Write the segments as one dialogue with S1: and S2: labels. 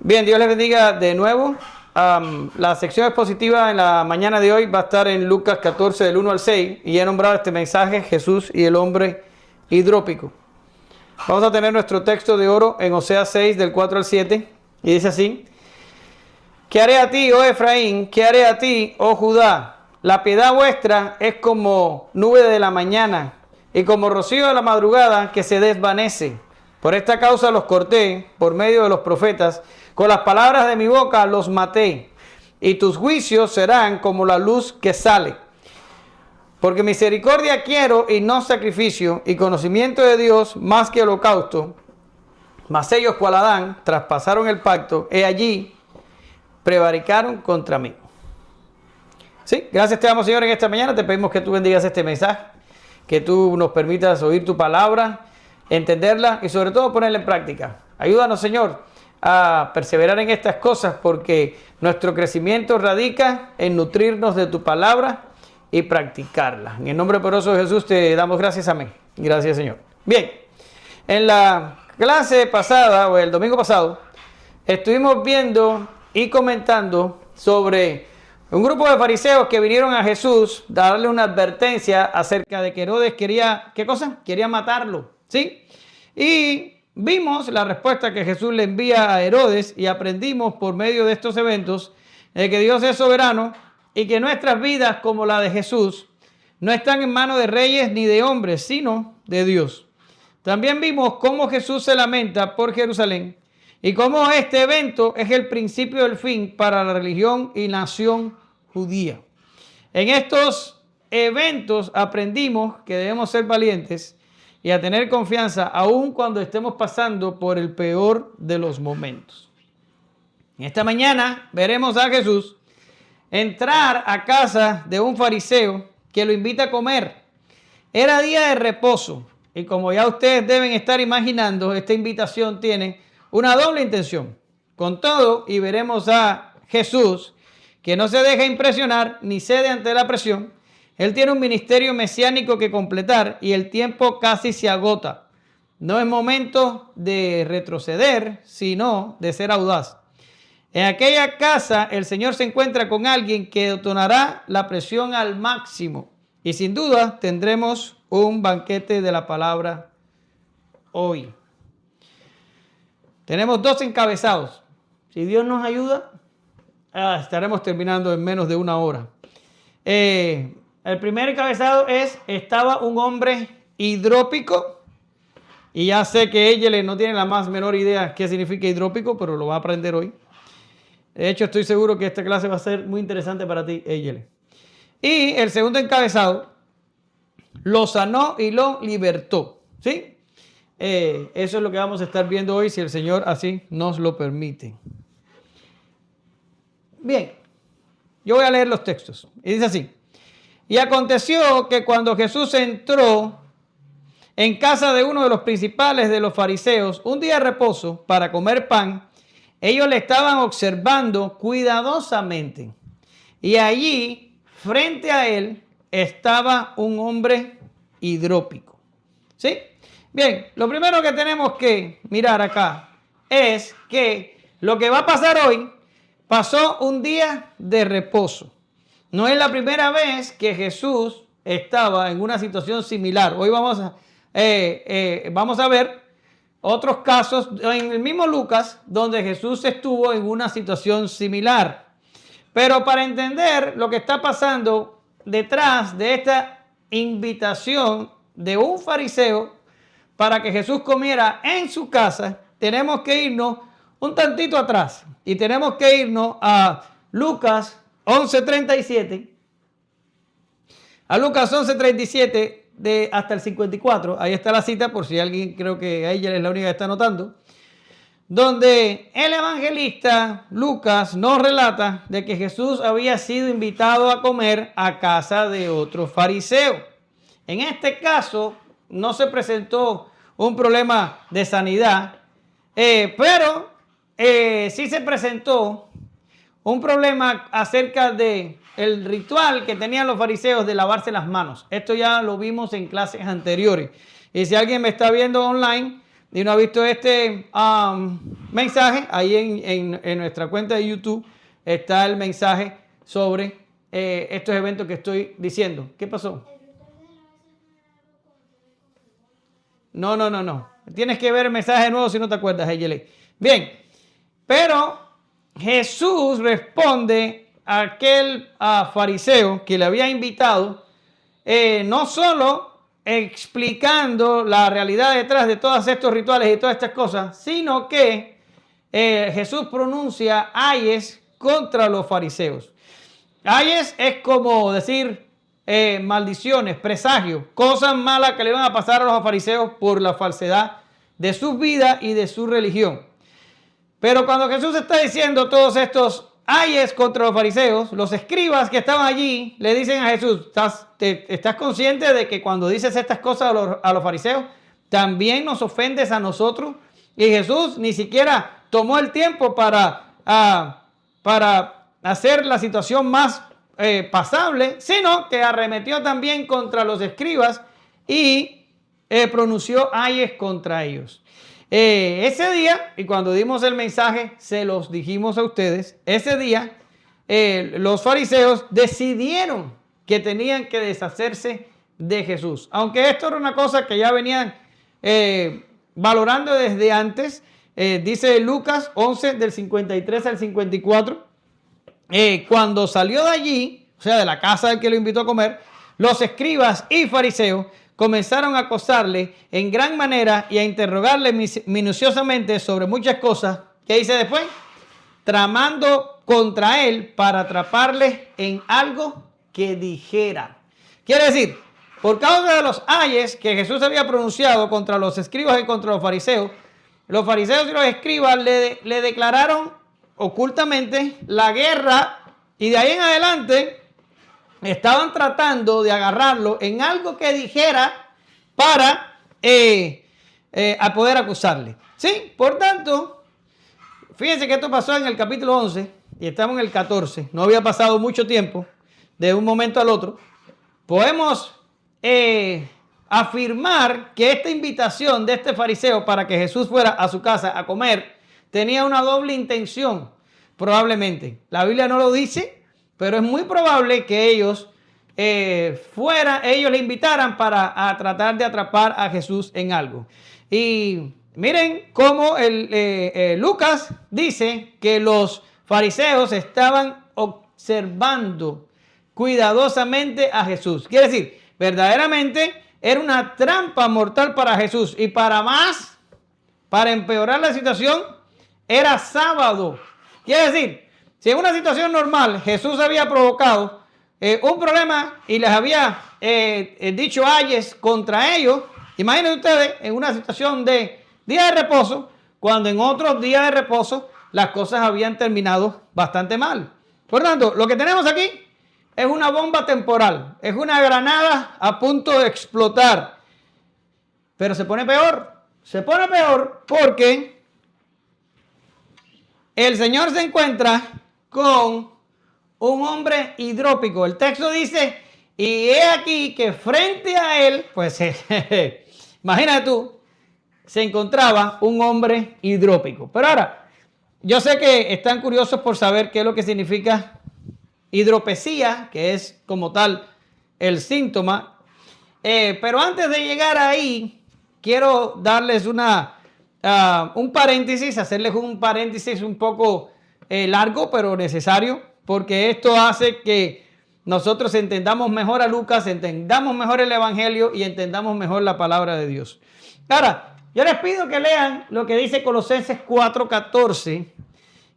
S1: Bien, Dios les bendiga de nuevo. La sección expositiva en la mañana de hoy va a estar en Lucas 14, del 1 al 6, y he nombrado este mensaje Jesús y el hombre hidrópico. Vamos a tener nuestro texto de oro en Oseas 6, del 4 al 7, y dice así: ¿Qué haré a ti, oh Efraín? ¿Qué haré a ti, oh Judá? La piedad vuestra es como nube de la mañana y como rocío de la madrugada que se desvanece. Por esta causa los corté por medio de los profetas, con las palabras de mi boca los maté, y tus juicios serán como la luz que sale. Porque misericordia quiero y no sacrificio, y conocimiento de Dios más que holocausto. Mas ellos, cual Adán, traspasaron el pacto, he allí prevaricaron contra mí. Sí, gracias te damos, Señor, en esta mañana. Te pedimos que tú bendigas este mensaje, que tú nos permitas oír tu palabra, entenderla y sobre todo ponerla en práctica. Ayúdanos, Señor, a perseverar en estas cosas, porque nuestro crecimiento radica en nutrirnos de tu palabra y practicarla. En el nombre poderoso de Jesús te damos gracias. Amén. Gracias, Señor. Bien, en la clase pasada, o el domingo pasado, estuvimos viendo y comentando sobre un grupo de fariseos que vinieron a Jesús a darle una advertencia acerca de que Herodes quería, ¿qué cosa? Quería matarlo, ¿sí? Y vimos la respuesta que Jesús le envía a Herodes, y aprendimos por medio de estos eventos que Dios es soberano y que nuestras vidas, como la de Jesús, no están en manos de reyes ni de hombres, sino de Dios. También vimos cómo Jesús se lamenta por Jerusalén y cómo este evento es el principio del fin para la religión y nación judía. En estos eventos aprendimos que debemos ser valientes y a tener confianza aun cuando estemos pasando por el peor de los momentos. En esta mañana veremos a Jesús entrar a casa de un fariseo que lo invita a comer. Era día de reposo, y como ya ustedes deben estar imaginando, esta invitación tiene una doble intención. Con todo, y veremos a Jesús que no se deja impresionar ni cede ante la presión. Él tiene un ministerio mesiánico que completar y el tiempo casi se agota. No es momento de retroceder, sino de ser audaz. En aquella casa el Señor se encuentra con alguien que detonará la presión al máximo. Y sin duda tendremos un banquete de la palabra hoy. Tenemos dos encabezados. Si Dios nos ayuda, estaremos terminando en menos de una hora. El primer encabezado es: estaba un hombre hidrópico. Y ya sé que ella no tiene la más menor idea qué significa hidrópico, pero lo va a aprender hoy. De hecho, estoy seguro que esta clase va a ser muy interesante para ti, ella. Y el segundo encabezado: lo sanó y lo libertó. ¿Sí? Eso es lo que vamos a estar viendo hoy, si el Señor así nos lo permite. Bien, yo voy a leer los textos. Y dice así: y aconteció que cuando Jesús entró en casa de uno de los principales de los fariseos, un día de reposo, para comer pan, ellos le estaban observando cuidadosamente. Y allí, frente a él, estaba un hombre hidrópico. ¿Sí? Bien, lo primero que tenemos que mirar acá es que lo que va a pasar hoy pasó un día de reposo. No es la primera vez que Jesús estaba en una situación similar. Hoy vamos a ver otros casos en el mismo Lucas donde Jesús estuvo en una situación similar. Pero para entender lo que está pasando detrás de esta invitación de un fariseo para que Jesús comiera en su casa, tenemos que irnos un tantito atrás. Y tenemos que irnos a Lucas 11:37. A Lucas 11:37 hasta el 54. Ahí está la cita, por si alguien, creo que a ella es la única que está anotando. Donde el evangelista Lucas nos relata de que Jesús había sido invitado a comer a casa de otro fariseo. En este caso no se presentó un problema de sanidad, pero sí se presentó un problema acerca de el ritual que tenían los fariseos de lavarse las manos. Esto ya lo vimos en clases anteriores. Y si alguien me está viendo online, y no ha visto este mensaje, ahí en nuestra cuenta de YouTube está el mensaje sobre estos eventos que estoy diciendo. ¿Qué pasó? No. Tienes que ver el mensaje nuevo si no te acuerdas, Eyele. Bien, pero Jesús responde a aquel fariseo que le había invitado, no solo explicando la realidad detrás de todos estos rituales y todas estas cosas, sino que Jesús pronuncia ayes contra los fariseos. Ayes es como decir maldiciones, presagios, cosas malas que le van a pasar a los fariseos por la falsedad de sus vidas y de su religión. Pero cuando Jesús está diciendo todos estos ayes contra los fariseos, los escribas que estaban allí le dicen a Jesús, ¿estás consciente de que cuando dices estas cosas a los fariseos, también nos ofendes a nosotros? Y Jesús ni siquiera tomó el tiempo para hacer la situación más pasable, sino que arremetió también contra los escribas y pronunció ayes contra ellos. Ese día, y cuando dimos el mensaje, se los dijimos a ustedes, ese día los fariseos decidieron que tenían que deshacerse de Jesús. Aunque esto era una cosa que ya venían valorando desde antes, dice Lucas 11 del 53 al 54, cuando salió de allí, o sea, de la casa del que lo invitó a comer, los escribas y fariseos comenzaron a acosarle en gran manera y a interrogarle minuciosamente sobre muchas cosas. ¿Qué dice después? Tramando contra él para atraparle en algo que dijera. Quiere decir, por causa de los ayes que Jesús había pronunciado contra los escribas y contra los fariseos y los escribas le declararon ocultamente la guerra, y de ahí en adelante estaban tratando de agarrarlo en algo que dijera para a poder acusarle. ¿Sí? Por tanto, fíjense que esto pasó en el capítulo 11 y estamos en el 14. No había pasado mucho tiempo de un momento al otro. Podemos afirmar que esta invitación de este fariseo para que Jesús fuera a su casa a comer tenía una doble intención, probablemente. La Biblia no lo dice, pero es muy probable que ellos le invitaran para tratar de atrapar a Jesús en algo. Y miren cómo Lucas dice que los fariseos estaban observando cuidadosamente a Jesús. Quiere decir, verdaderamente era una trampa mortal para Jesús. Y para empeorar la situación, era sábado. Quiere decir, si en una situación normal Jesús había provocado un problema y les había dicho ayes contra ellos, imaginen ustedes en una situación de día de reposo, cuando en otros días de reposo las cosas habían terminado bastante mal. Por lo tanto, lo que tenemos aquí es una bomba temporal, es una granada a punto de explotar. Pero se pone peor porque el Señor se encuentra con un hombre hidrópico. El texto dice, y he aquí que frente a él, pues imagínate tú, se encontraba un hombre hidrópico. Pero ahora, yo sé que están curiosos por saber qué es lo que significa hidropesía, que es como tal el síntoma. Pero antes de llegar ahí, quiero darles un paréntesis, hacerles un paréntesis un poco largo, pero necesario, porque esto hace que nosotros entendamos mejor a Lucas, entendamos mejor el Evangelio y entendamos mejor la palabra de Dios. Ahora, yo les pido que lean lo que dice Colosenses 4:14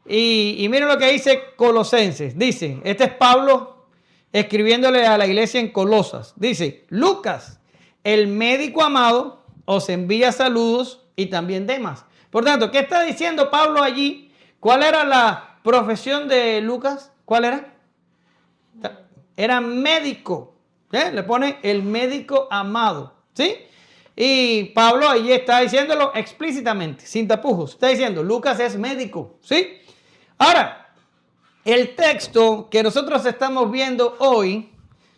S1: y miren lo que dice Colosenses. Dice, este es Pablo escribiéndole a la iglesia en Colosas. Dice, Lucas, el médico amado, os envía saludos y también Demas. Por tanto, ¿qué está diciendo Pablo allí? ¿Cuál era la profesión de Lucas? ¿Cuál era? Era médico. Le pone el médico amado. ¿Sí? Y Pablo allí está diciéndolo explícitamente, sin tapujos. Está diciendo, Lucas es médico. ¿Sí? Ahora, el texto que nosotros estamos viendo hoy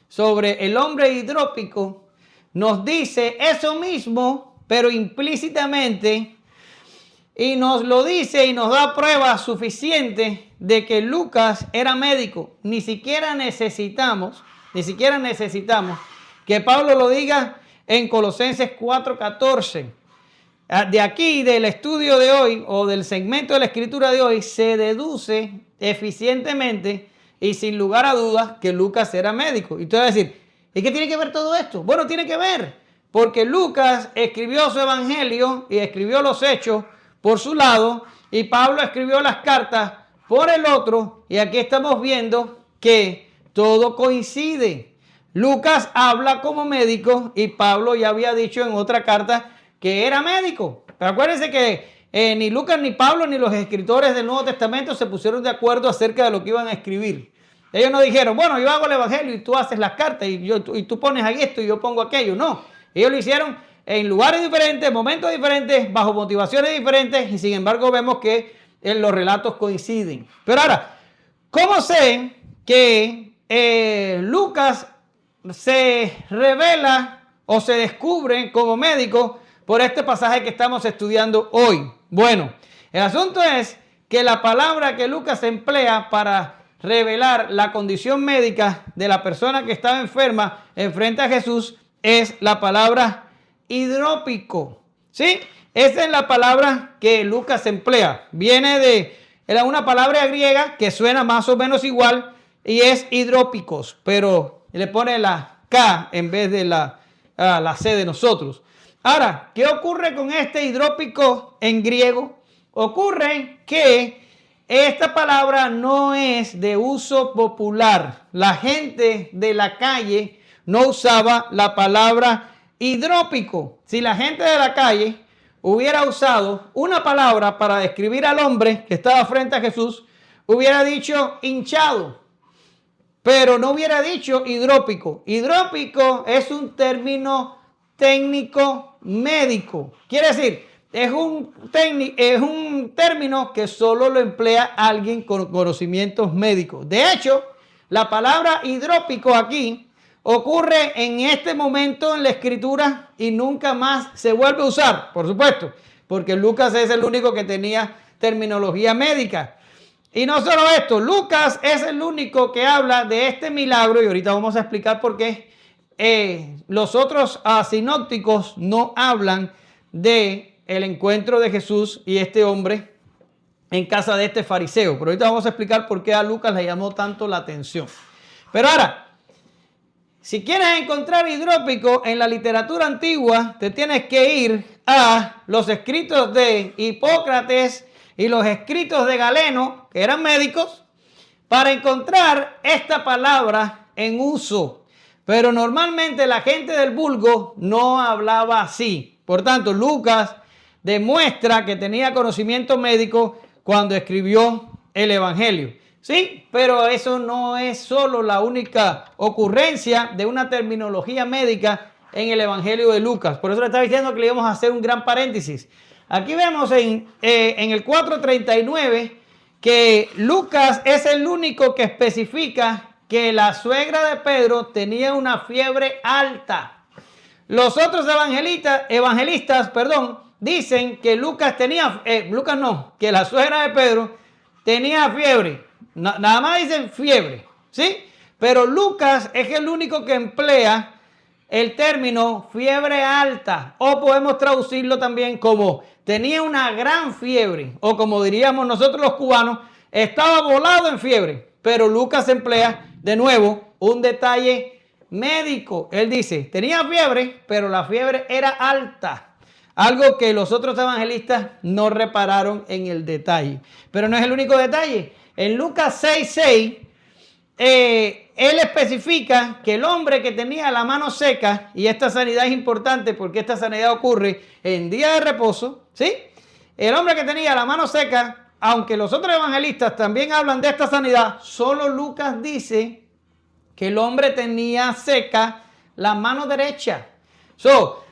S1: sobre el hombre hidrópico nos dice eso mismo pero implícitamente, y nos lo dice y nos da pruebas suficientes de que Lucas era médico. Ni siquiera necesitamos que Pablo lo diga en Colosenses 4:14. De aquí, del estudio de hoy o del segmento de la escritura de hoy, se deduce eficientemente y sin lugar a dudas que Lucas era médico. Y tú vas a decir, ¿y qué tiene que ver todo esto? Bueno, tiene que ver, porque Lucas escribió su evangelio y escribió los hechos por su lado, y Pablo escribió las cartas por el otro, y aquí estamos viendo que todo coincide. Lucas habla como médico y Pablo ya había dicho en otra carta que era médico. Pero acuérdense que ni Lucas, ni Pablo, ni los escritores del Nuevo Testamento se pusieron de acuerdo acerca de lo que iban a escribir. Ellos no dijeron, bueno, yo hago el evangelio y tú haces las cartas y tú pones ahí esto y yo pongo aquello. No, ellos lo hicieron en lugares diferentes, momentos diferentes, bajo motivaciones diferentes, y sin embargo vemos que los relatos coinciden. Pero ahora, ¿cómo sé que Lucas se revela o se descubre como médico por este pasaje que estamos estudiando hoy? Bueno, el asunto es que la palabra que Lucas emplea para revelar la condición médica de la persona que estaba enferma enfrente a Jesús es la palabra hidrópico. ¿Sí? Esa es la palabra que Lucas emplea. Viene de una palabra griega que suena más o menos igual y es hidrópicos, pero le pone la K en vez de la C de nosotros. Ahora, ¿qué ocurre con este hidrópico en griego? Ocurre que esta palabra no es de uso popular. La gente de la calle no usaba la palabra hidrópico. Si la gente de la calle hubiera usado una palabra para describir al hombre que estaba frente a Jesús, hubiera dicho hinchado, pero no hubiera dicho hidrópico. Hidrópico es un término técnico médico. Quiere decir, es un término que solo lo emplea alguien con conocimientos médicos. De hecho, la palabra hidrópico aquí ocurre en este momento en la escritura y nunca más se vuelve a usar, por supuesto, porque Lucas es el único que tenía terminología médica. Y no solo esto, Lucas es el único que habla de este milagro, y ahorita vamos a explicar por qué los otros sinópticos no hablan de el encuentro de Jesús y este hombre en casa de este fariseo. Pero ahorita vamos a explicar por qué a Lucas le llamó tanto la atención. Pero ahora, si quieres encontrar hidrópico en la literatura antigua, te tienes que ir a los escritos de Hipócrates y los escritos de Galeno, que eran médicos, para encontrar esta palabra en uso. Pero normalmente la gente del vulgo no hablaba así. Por tanto, Lucas demuestra que tenía conocimiento médico cuando escribió el Evangelio. Sí, pero eso no es solo la única ocurrencia de una terminología médica en el Evangelio de Lucas. Por eso le estaba diciendo que le íbamos a hacer un gran paréntesis. Aquí vemos en el 4:39 que Lucas es el único que especifica que la suegra de Pedro tenía una fiebre alta. Los otros evangelistas, dicen que que la suegra de Pedro tenía fiebre. Nada más dicen fiebre, ¿sí? Pero Lucas es el único que emplea el término fiebre alta, o podemos traducirlo también como tenía una gran fiebre, o como diríamos nosotros los cubanos, estaba volado en fiebre. Pero Lucas emplea de nuevo un detalle médico. Él dice, tenía fiebre, pero la fiebre era alta. Algo que los otros evangelistas no repararon en el detalle. Pero no es el único detalle. En Lucas 6:6, él especifica que el hombre que tenía la mano seca, y esta sanidad es importante porque esta sanidad ocurre en día de reposo, ¿sí? El hombre que tenía la mano seca, aunque los otros evangelistas también hablan de esta sanidad, solo Lucas dice que el hombre tenía seca la mano derecha. Solo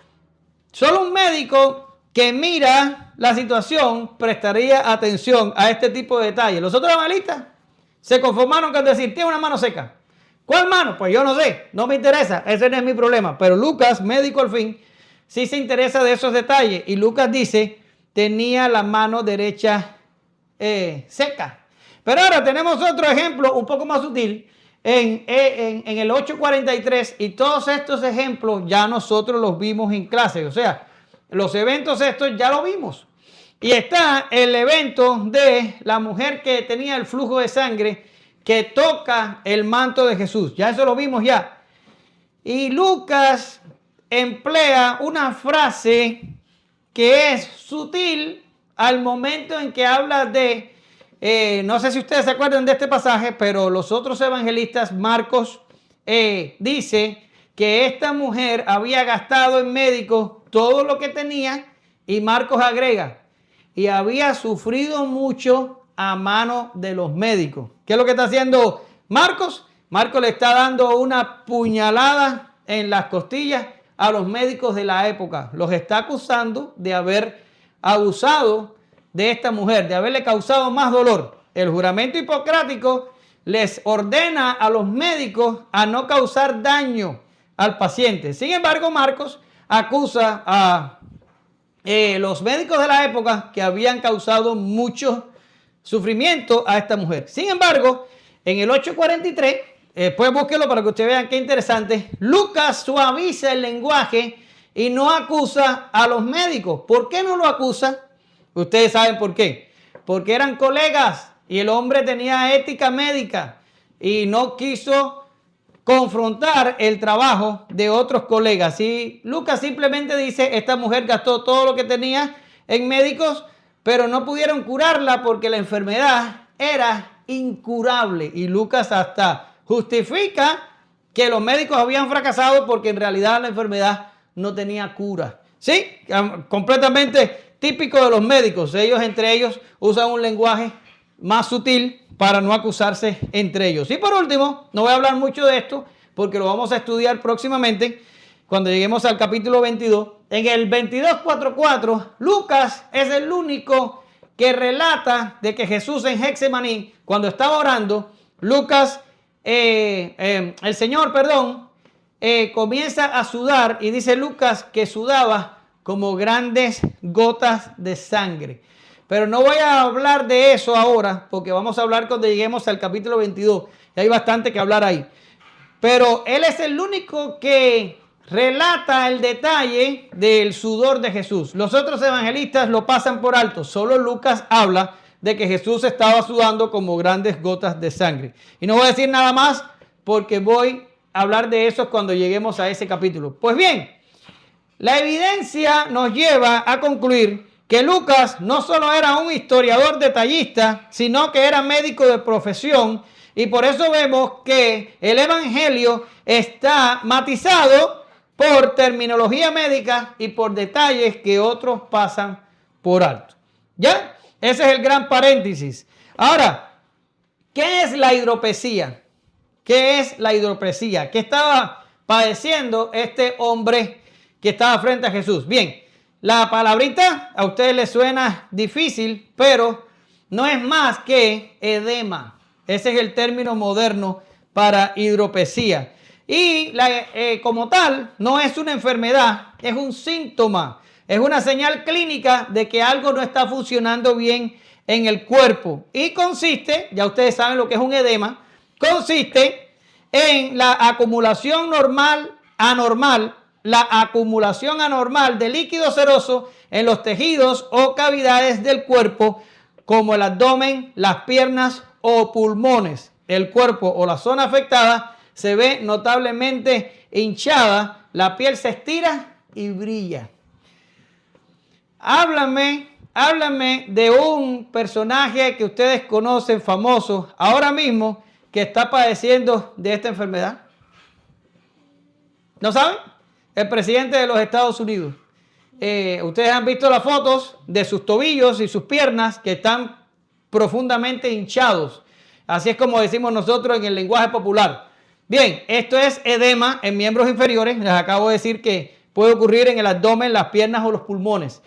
S1: un médico que mira la situación prestaría atención a este tipo de detalles. Los otros evangelistas se conformaron con decir, tiene una mano seca. ¿Cuál mano? Pues yo no sé, no me interesa, ese no es mi problema. Pero Lucas, médico al fin, sí se interesa de esos detalles. Y Lucas dice, tenía la mano derecha seca. Pero ahora tenemos otro ejemplo un poco más sutil en el 8:43, y todos estos ejemplos ya nosotros los vimos en clase. O sea, los eventos estos ya lo vimos. Y está el evento de la mujer que tenía el flujo de sangre, que toca el manto de Jesús. Ya eso lo vimos ya. Y Lucas emplea una frase que es sutil al momento en que habla de, no sé si ustedes se acuerdan de este pasaje, pero los otros evangelistas, Marcos dice que esta mujer había gastado en médicos todo lo que tenía, y Marcos agrega, y había sufrido mucho a mano de los médicos. ¿Qué es lo que está haciendo Marcos? Marcos le está dando una puñalada en las costillas a los médicos de la época. Los está acusando de haber abusado de esta mujer, de haberle causado más dolor. El juramento hipocrático les ordena a los médicos a no causar daño al paciente. Sin embargo, Marcos acusa a los médicos de la época que habían causado mucho sufrimiento a esta mujer. Sin embargo, en el 8:43, después búsquelo para que ustedes vean qué interesante, Lucas suaviza el lenguaje y no acusa a los médicos. ¿Por qué no lo acusa? Ustedes saben por qué. Porque eran colegas y el hombre tenía ética médica y no quiso confrontar el trabajo de otros colegas. Y Lucas simplemente dice, esta mujer gastó todo lo que tenía en médicos, pero no pudieron curarla porque la enfermedad era incurable. Y Lucas hasta justifica que los médicos habían fracasado porque en realidad la enfermedad no tenía cura. Sí, completamente típico de los médicos. Ellos entre ellos usan un lenguaje más sutil para no acusarse entre ellos. Y por último, no voy a hablar mucho de esto porque lo vamos a estudiar próximamente cuando lleguemos al capítulo 22. En el 22:44, Lucas es el único que relata de que Jesús en Getsemaní, cuando estaba orando, el Señor, comienza a sudar, y dice Lucas que sudaba como grandes gotas de sangre. Pero no voy a hablar de eso ahora, porque vamos a hablar cuando lleguemos al capítulo 22. Y hay bastante que hablar ahí. Pero él es el único que relata el detalle del sudor de Jesús. Los otros evangelistas lo pasan por alto. Solo Lucas habla de que Jesús estaba sudando como grandes gotas de sangre. Y no voy a decir nada más porque voy a hablar de eso cuando lleguemos a ese capítulo. Pues bien, la evidencia nos lleva a concluir que Lucas no solo era un historiador detallista, sino que era médico de profesión, y por eso vemos que el evangelio está matizado por terminología médica y por detalles que otros pasan por alto. ¿Ya? Ese es el gran paréntesis. Ahora, ¿qué es la hidropesía? ¿Qué es la hidropesía? ¿Qué estaba padeciendo este hombre que estaba frente a Jesús? Bien, la palabrita a ustedes les suena difícil, pero no es más que edema. Ese es el término moderno para hidropesía. Y como tal, no es una enfermedad, es un síntoma. Es una señal clínica de que algo no está funcionando bien en el cuerpo. Y consiste, ya ustedes saben lo que es un edema, consiste en la acumulación anormal de líquido seroso en los tejidos o cavidades del cuerpo, como el abdomen, las piernas o pulmones. El cuerpo o la zona afectada se ve notablemente hinchada, la piel se estira y brilla. Háblame de un personaje que ustedes conocen, famoso, ahora mismo, que está padeciendo de esta enfermedad. ¿No saben? El presidente de los Estados Unidos. Ustedes han visto las fotos de sus tobillos y sus piernas que están profundamente hinchados. Así es como decimos nosotros en el lenguaje popular. Bien, esto es edema en miembros inferiores. Les acabo de decir que puede ocurrir en el abdomen, las piernas o los pulmones.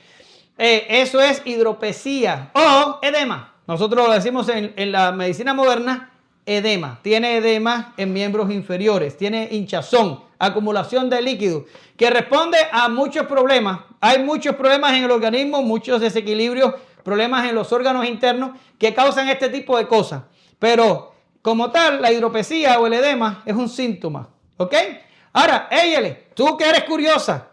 S1: Eso es hidropesía o edema. Nosotros lo decimos en la medicina moderna edema. Tiene edema en miembros inferiores, tiene hinchazón, acumulación de líquido, que responde a muchos problemas. Hay muchos problemas en el organismo, muchos desequilibrios, problemas en los órganos internos que causan este tipo de cosas. Pero como tal, la hidropesía o el edema es un síntoma. ¿Ok? Ahora, Eyele, tú que eres curiosa,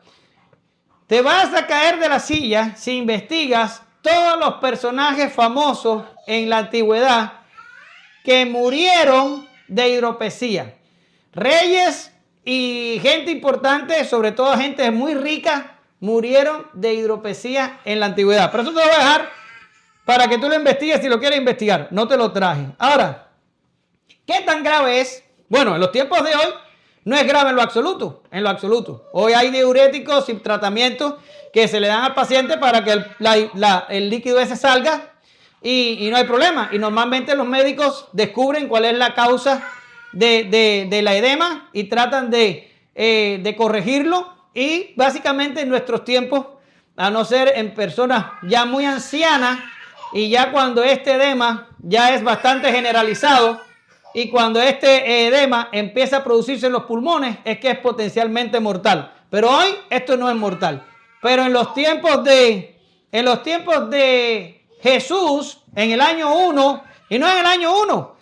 S1: te vas a caer de la silla si investigas todos los personajes famosos en la antigüedad que murieron de hidropesía. Reyes y gente importante, sobre todo gente muy rica, murieron de hidropesía en la antigüedad. Pero eso te lo voy a dejar para que tú lo investigues si lo quieres investigar. No te lo traje. Ahora, ¿qué tan grave es? Bueno, en los tiempos de hoy no es grave en lo absoluto. En lo absoluto. Hoy hay diuréticos y tratamientos que se le dan al paciente para que el líquido ese salga y no hay problema. Y normalmente los médicos descubren cuál es la causa de la edema y tratan de corregirlo. Y básicamente en nuestros tiempos, a no ser en personas ya muy ancianas y ya cuando este edema ya es bastante generalizado, y cuando este edema empieza a producirse en los pulmones, es que es potencialmente mortal. Pero hoy esto no es mortal. Pero en los tiempos de Jesús, en el año 1, y no en el año 1,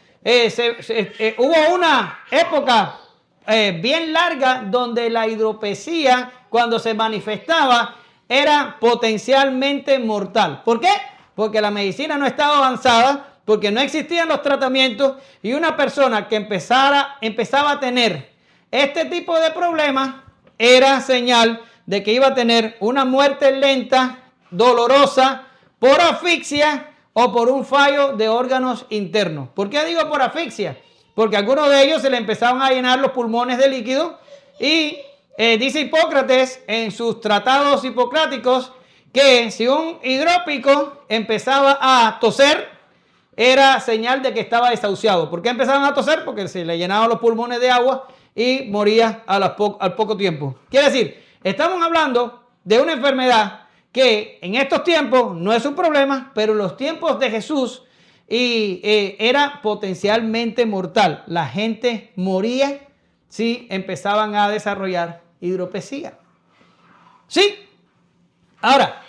S1: hubo una época bien larga donde la hidropesía, cuando se manifestaba, era potencialmente mortal. ¿Por qué? Porque la medicina no estaba avanzada, porque no existían los tratamientos, y una persona que empezaba a tener este tipo de problemas era señal de que iba a tener una muerte lenta, dolorosa, por asfixia o por un fallo de órganos internos. ¿Por qué digo por asfixia? Porque a algunos de ellos se le empezaban a llenar los pulmones de líquido y dice Hipócrates en sus tratados hipocráticos que si un hidrópico empezaba a toser, era señal de que estaba desahuciado. ¿Por qué empezaban a toser? Porque se le llenaban los pulmones de agua y moría al poco tiempo. Quiere decir, estamos hablando de una enfermedad que en estos tiempos no es un problema, pero en los tiempos de Jesús era potencialmente mortal. La gente moría si empezaban a desarrollar hidropesía. ¿Sí? Ahora,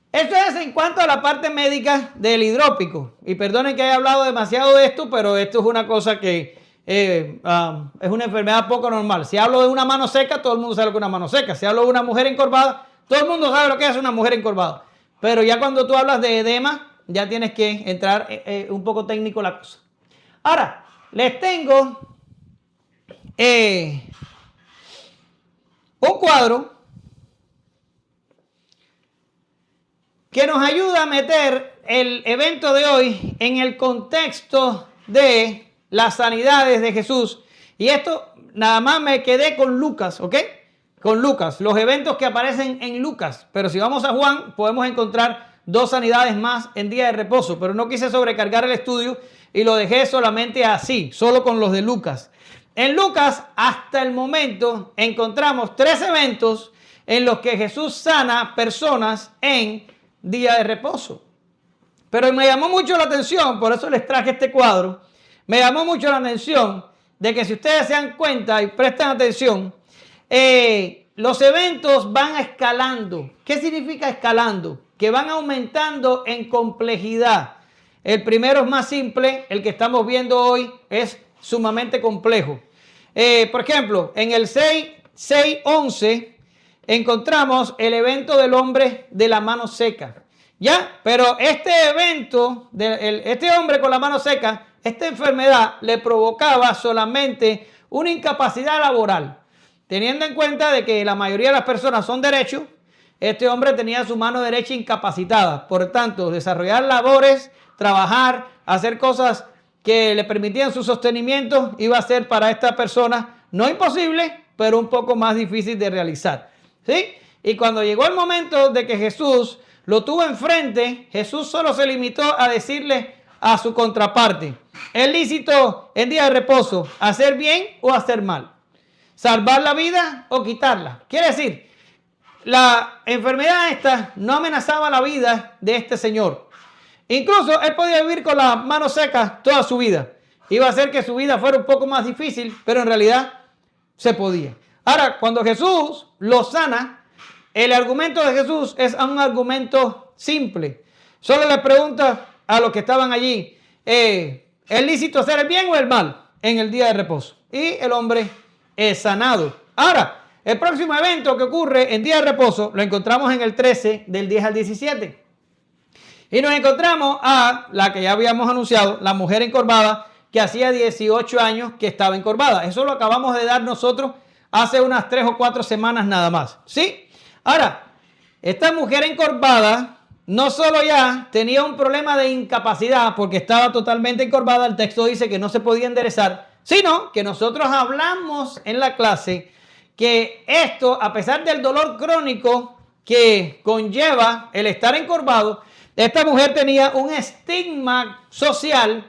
S1: esto es en cuanto a la parte médica del hidrópico. Y perdonen que haya hablado demasiado de esto, pero esto es una cosa que es una enfermedad poco normal. Si hablo de una mano seca, todo el mundo sabe lo que es una mano seca. Si hablo de una mujer encorvada, todo el mundo sabe lo que es una mujer encorvada. Pero ya cuando tú hablas de edema, ya tienes que entrar un poco técnico la cosa. Ahora, les tengo un cuadro que nos ayuda a meter el evento de hoy en el contexto de las sanidades de Jesús. Y esto nada más me quedé con Lucas, ¿ok? Con Lucas, los eventos que aparecen en Lucas. Pero si vamos a Juan, podemos encontrar 2 sanidades más en día de reposo. Pero no quise sobrecargar el estudio y lo dejé solamente así, solo con los de Lucas. En Lucas, hasta el momento, encontramos 3 eventos en los que Jesús sana personas en día de reposo. Pero me llamó mucho la atención, por eso les traje este cuadro. Me llamó mucho la atención de que si ustedes se dan cuenta y prestan atención, los eventos van escalando. ¿Qué significa escalando? Que van aumentando en complejidad. El primero es más simple, el que estamos viendo hoy es sumamente complejo. Por ejemplo, en el 6:11 encontramos el evento del hombre de la mano seca. ¿Ya? Pero este evento, este hombre con la mano seca, esta enfermedad le provocaba solamente una incapacidad laboral. Teniendo en cuenta de que la mayoría de las personas son derechos, este hombre tenía su mano derecha incapacitada. Por tanto, desarrollar labores, trabajar, hacer cosas que le permitían su sostenimiento, iba a ser para esta persona no imposible, pero un poco más difícil de realizar. ¿Sí? Y cuando llegó el momento de que Jesús lo tuvo enfrente, Jesús solo se limitó a decirle a su contraparte: ¿es lícito en día de reposo hacer bien o hacer mal? ¿Salvar la vida o quitarla? Quiere decir, la enfermedad esta no amenazaba la vida de este señor. Incluso él podía vivir con las manos secas toda su vida. iba a hacer que su vida fuera un poco más difícil, pero en realidad se podía. Ahora, cuando Jesús lo sana, el argumento de Jesús es un argumento simple. Solo le pregunta a los que estaban allí, ¿es lícito hacer el bien o el mal en el día de reposo? Y el hombre es sanado. Ahora, el próximo evento que ocurre en día de reposo lo encontramos en el 13 del 10 al 17. Y nos encontramos a la que ya habíamos anunciado, la mujer encorvada, que hacía 18 años que estaba encorvada. Eso lo acabamos de dar nosotros hace unas 3 o 4 semanas nada más. ¿Sí? Ahora, esta mujer encorvada no solo ya tenía un problema de incapacidad porque estaba totalmente encorvada, el texto dice que no se podía enderezar, sino que nosotros hablamos en la clase que esto, a pesar del dolor crónico que conlleva el estar encorvado, esta mujer tenía un estigma social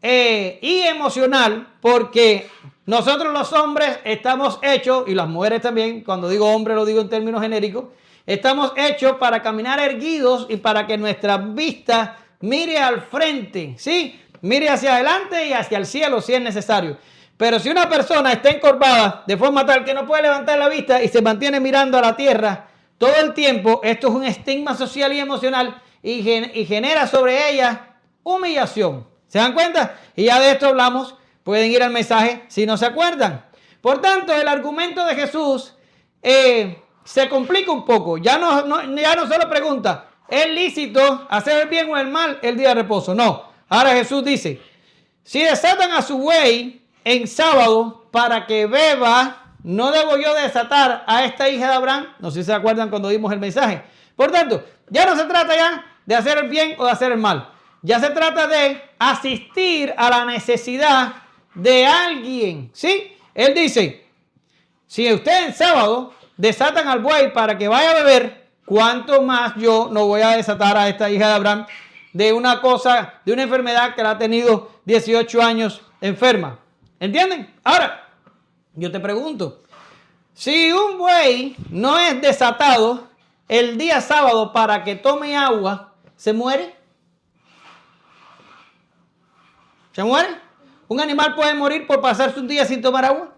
S1: y emocional porque nosotros los hombres estamos hechos, y las mujeres también, cuando digo hombre lo digo en términos genéricos, estamos hechos para caminar erguidos y para que nuestra vista mire al frente, ¿sí? Mire hacia adelante y hacia el cielo si es necesario. Pero si una persona está encorvada de forma tal que no puede levantar la vista y se mantiene mirando a la tierra todo el tiempo, esto es un estigma social y emocional y genera sobre ella humillación. ¿Se dan cuenta? Y ya de esto hablamos. Pueden ir al mensaje si no se acuerdan. Por tanto, el argumento de Jesús se complica un poco. Ya no solo pregunta, ¿es lícito hacer el bien o el mal el día de reposo? No. Ahora Jesús dice, si desatan a su buey en sábado para que beba, ¿no debo yo desatar a esta hija de Abraham? No sé si se acuerdan cuando dimos el mensaje. Por tanto, ya no se trata ya de hacer el bien o de hacer el mal. Ya se trata de asistir a la necesidad de alguien, ¿sí? Él dice, si ustedes en sábado desatan al buey para que vaya a beber, ¿cuánto más yo no voy a desatar a esta hija de Abraham de una enfermedad que la ha tenido 18 años enferma? ¿Entienden? Ahora, yo te pregunto, si un buey no es desatado el día sábado para que tome agua, ¿se muere? ¿Se muere? ¿Un animal puede morir por pasarse un día sin tomar agua?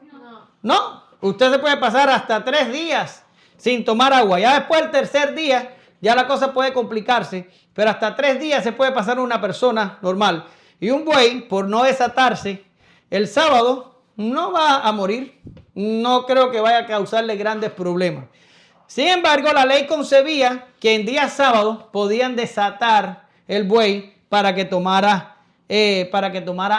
S1: No. Usted se puede pasar hasta 3 días sin tomar agua. Ya después del tercer día, ya la cosa puede complicarse. Pero hasta 3 días se puede pasar una persona normal. Y un buey, por no desatarse, el sábado no va a morir. No creo que vaya a causarle grandes problemas. Sin embargo, la ley concebía que en días sábados podían desatar el buey para que tomara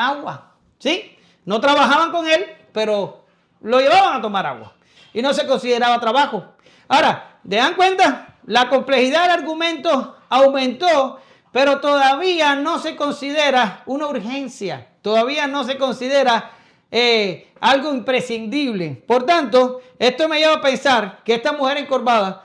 S1: agua. ¿Sí? No trabajaban con él, pero lo llevaban a tomar agua. Y no se consideraba trabajo. Ahora, ¿te dan cuenta? La complejidad del argumento aumentó, pero todavía no se considera una urgencia. Todavía no se considera algo imprescindible. Por tanto, esto me lleva a pensar que esta mujer encorvada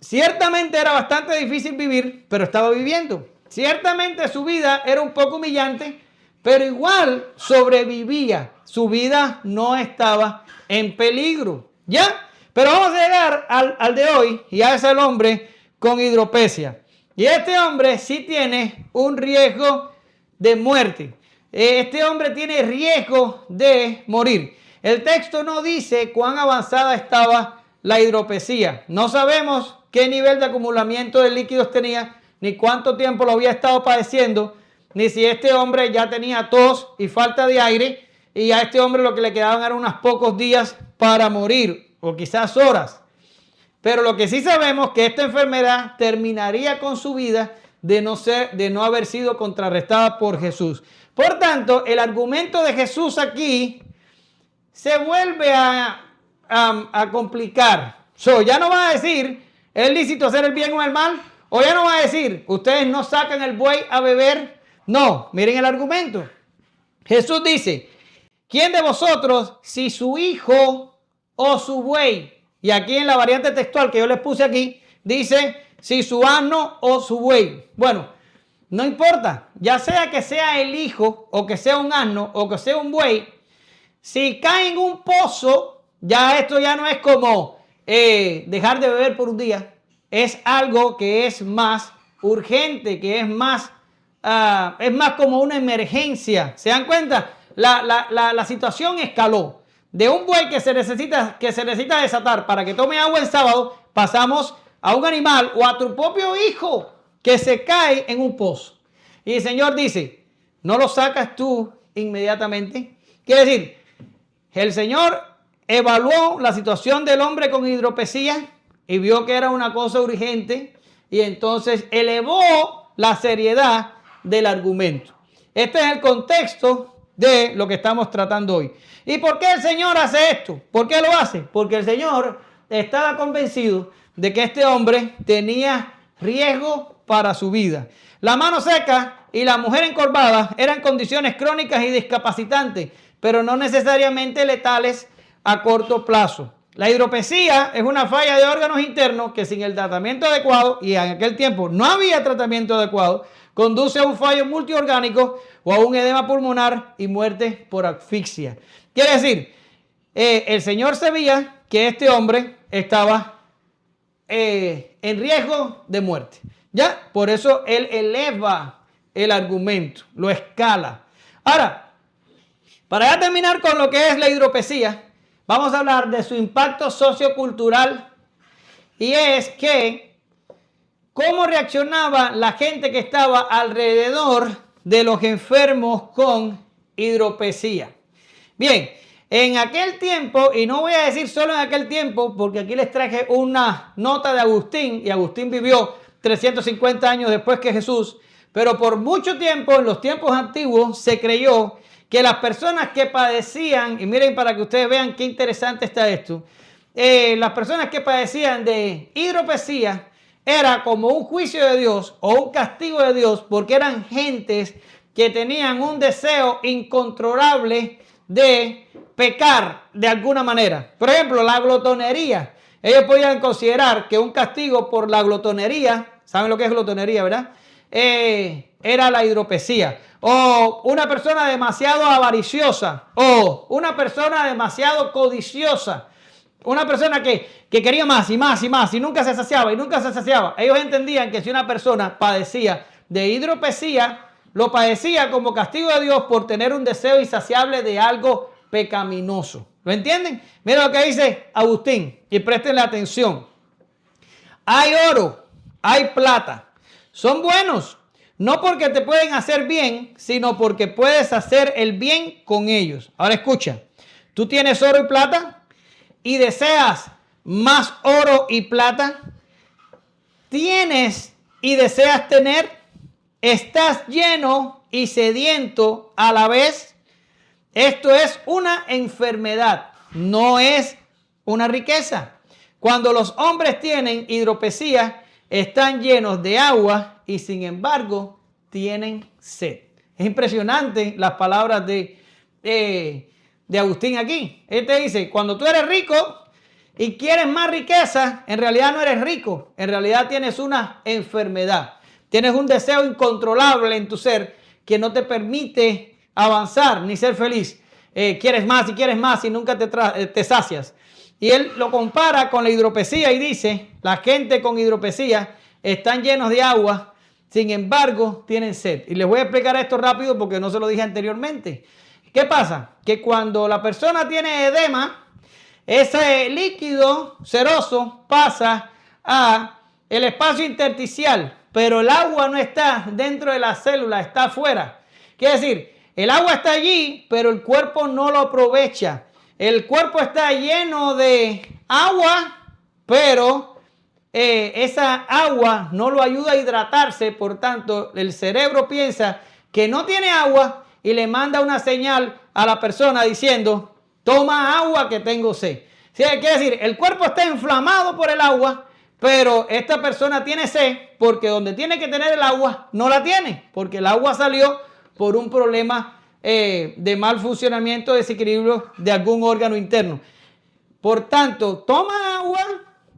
S1: ciertamente era bastante difícil vivir, pero estaba viviendo. Ciertamente su vida era un poco humillante, pero igual sobrevivía. Su vida no estaba en peligro. ¿Ya? Pero vamos a llegar al de hoy, y es el hombre con hidropesia. Y este hombre sí tiene un riesgo de muerte. Este hombre tiene riesgo de morir. El texto no dice cuán avanzada estaba la hidropesía. No sabemos qué nivel de acumulamiento de líquidos tenía, ni cuánto tiempo lo había estado padeciendo, ni si este hombre ya tenía tos y falta de aire, y a este hombre lo que le quedaban eran unos pocos días para morir, o quizás horas. Pero lo que sí sabemos es que esta enfermedad terminaría con su vida de no haber sido contrarrestada por Jesús. Por tanto, el argumento de Jesús aquí se vuelve a complicar. Ya no va a decir, ¿es lícito hacer el bien o el mal? O ya no va a decir, ustedes no sacan el buey a beber. No, miren el argumento. Jesús dice, ¿quién de vosotros, si su hijo o su buey, y aquí en la variante textual que yo les puse aquí, dice, si su asno o su buey? Bueno, no importa, ya sea que sea el hijo, o que sea un asno, o que sea un buey, si cae en un pozo, ya esto ya no es como dejar de beber por un día. Es algo que es más urgente, que es más es más como una emergencia. ¿Se dan cuenta? La situación escaló. De un buey que se necesita desatar para que tome agua el sábado, pasamos a un animal o a tu propio hijo que se cae en un pozo. Y el Señor dice, ¿no lo sacas tú inmediatamente? Quiere decir, el Señor evaluó la situación del hombre con hidropesía y vio que era una cosa urgente y entonces elevó la seriedad del argumento. Este es el contexto de lo que estamos tratando hoy. ¿Y por qué el Señor hace esto? ¿Por qué lo hace? Porque el Señor estaba convencido de que este hombre tenía riesgo para su vida. La mano seca y la mujer encorvada eran condiciones crónicas y discapacitantes, pero no necesariamente letales a corto plazo. La hidropesía es una falla de órganos internos que sin el tratamiento adecuado, y en aquel tiempo no había tratamiento adecuado, conduce a un fallo multiorgánico o a un edema pulmonar y muerte por asfixia. Quiere decir, el Señor sabía que este hombre estaba en riesgo de muerte. ¿Ya? Por eso Él eleva el argumento, lo escala. Ahora, para ya terminar con lo que es la hidropesía, vamos a hablar de su impacto sociocultural y es que cómo reaccionaba la gente que estaba alrededor de los enfermos con hidropesía. Bien, en aquel tiempo, y no voy a decir solo en aquel tiempo, porque aquí les traje una nota de Agustín, y Agustín vivió 350 años después que Jesús, pero por mucho tiempo, en los tiempos antiguos, se creyó que las personas que padecían, y miren para que ustedes vean qué interesante está esto, las personas que padecían de hidropesía era como un juicio de Dios o un castigo de Dios porque eran gentes que tenían un deseo incontrolable de pecar de alguna manera. Por ejemplo, la glotonería. Ellos podían considerar que un castigo por la glotonería, ¿saben lo que es glotonería, verdad? Era la hidropesía. O una persona demasiado avariciosa. O una persona demasiado codiciosa. Una persona que quería más y más y más y nunca se saciaba y nunca se saciaba. Ellos entendían que si una persona padecía de hidropesía, lo padecía como castigo de Dios por tener un deseo insaciable de algo pecaminoso. ¿Lo entienden? Mira lo que dice Agustín y prestenle atención. Hay oro, hay plata. Son buenos, no porque te pueden hacer bien, sino porque puedes hacer el bien con ellos. Ahora escucha, tú tienes oro y plata y deseas más oro y plata. Tienes y deseas tener. Estás lleno y sediento a la vez. Esto es una enfermedad, no es una riqueza. Cuando los hombres tienen hidropesía, están llenos de agua y sin embargo tienen sed. Es impresionante las palabras de Agustín aquí. Él te dice, cuando tú eres rico y quieres más riqueza, en realidad no eres rico, en realidad tienes una enfermedad. Tienes un deseo incontrolable en tu ser que no te permite avanzar ni ser feliz. Quieres más y nunca te sacias. Y él lo compara con la hidropesía y dice, la gente con hidropesía están llenos de agua, sin embargo tienen sed. Y les voy a explicar esto rápido porque no se lo dije anteriormente. ¿Qué pasa? Que cuando la persona tiene edema, ese líquido seroso pasa a el espacio intersticial, pero el agua no está dentro de la célula, está afuera. Quiere decir, el agua está allí, pero el cuerpo no lo aprovecha. El cuerpo está lleno de agua, pero esa agua no lo ayuda a hidratarse. Por tanto, el cerebro piensa que no tiene agua y le manda una señal a la persona diciendo, toma agua que tengo sed. Sí, quiere decir, el cuerpo está inflamado por el agua, pero esta persona tiene sed porque donde tiene que tener el agua no la tiene, porque el agua salió por un problema de mal funcionamiento, desequilibrio de algún órgano interno. Por tanto, toma agua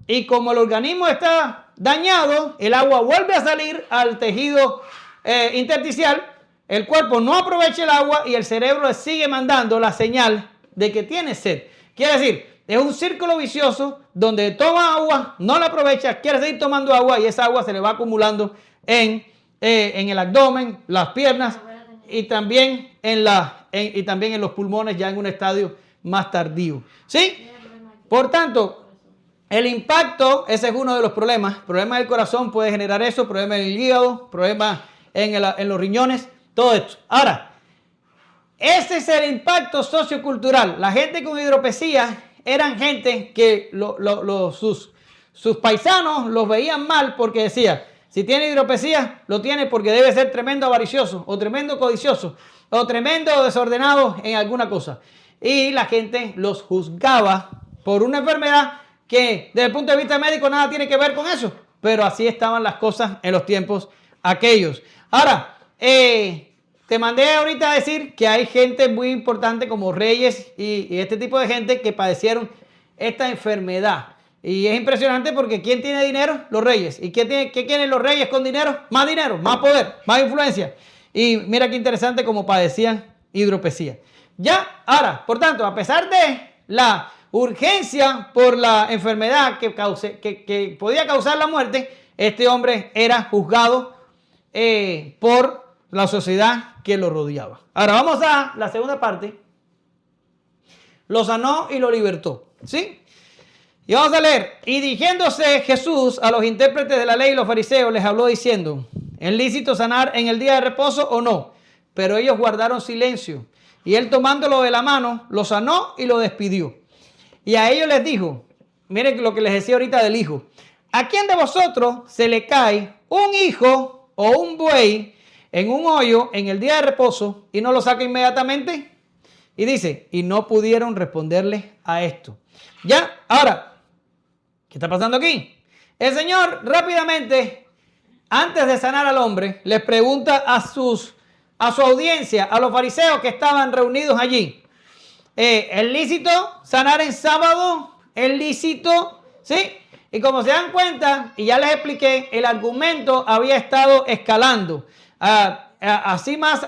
S1: y como el organismo está dañado, el agua vuelve a salir al tejido intersticial, el cuerpo no aprovecha el agua y el cerebro le sigue mandando la señal de que tiene sed. Quiere decir, es un círculo vicioso donde toma agua, no la aprovecha, quiere seguir tomando agua y esa agua se le va acumulando en en el abdomen, las piernas y también y también en los pulmones ya en un estadio más tardío. ¿Sí? Por tanto, el impacto, ese es uno de los problemas. Problemas del corazón puede generar eso, problemas en el hígado, problemas en los riñones, todo esto. Ahora, ese es el impacto sociocultural. La gente con hidropesía eran gente que sus paisanos los veían mal porque decía, si tiene hidropesía, lo tiene porque debe ser tremendo avaricioso o tremendo codicioso o tremendo desordenado en alguna cosa. Y la gente los juzgaba por una enfermedad que desde el punto de vista médico nada tiene que ver con eso. Pero así estaban las cosas en los tiempos aquellos. Ahora, te mandé ahorita a decir que hay gente muy importante como reyes y este tipo de gente que padecieron esta enfermedad. Y es impresionante porque ¿quién tiene dinero? Los reyes. ¿Y qué quieren los reyes con dinero? Más dinero, más poder, más influencia. Y mira qué interesante como padecían hidropesía. Ya, ahora, por tanto, a pesar de la urgencia por la enfermedad que podía causar la muerte, este hombre era juzgado por la sociedad que lo rodeaba. Ahora vamos a la segunda parte. Lo sanó y lo libertó. ¿Sí? Y vamos a leer. Y dirigiéndose Jesús a los intérpretes de la ley y los fariseos, les habló diciendo, ¿es lícito sanar en el día de reposo o no? Pero ellos guardaron silencio. Y él tomándolo de la mano, lo sanó y lo despidió. Y a ellos les dijo, miren lo que les decía ahorita del hijo. ¿A quién de vosotros se le cae un hijo o un buey en un hoyo en el día de reposo y no lo saca inmediatamente? Y dice, y no pudieron responderle a esto. Ya, ahora, ¿qué está pasando aquí? El Señor rápidamente, antes de sanar al hombre, les pregunta a su audiencia, a los fariseos que estaban reunidos allí. ¿Es lícito sanar en sábado? ¿Es lícito? ¿Sí? Y como se dan cuenta, y ya les expliqué, el argumento había estado escalando. Así más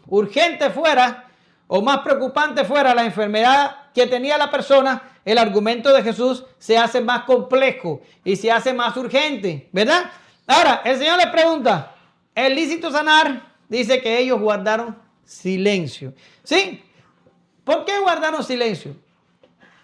S1: urgente fuera o más preocupante fuera la enfermedad que tenía la persona, el argumento de Jesús se hace más complejo y se hace más urgente, ¿verdad? Ahora, el Señor les pregunta, ¿es lícito sanar? Dice que ellos guardaron silencio. ¿Sí? ¿Por qué guardaron silencio?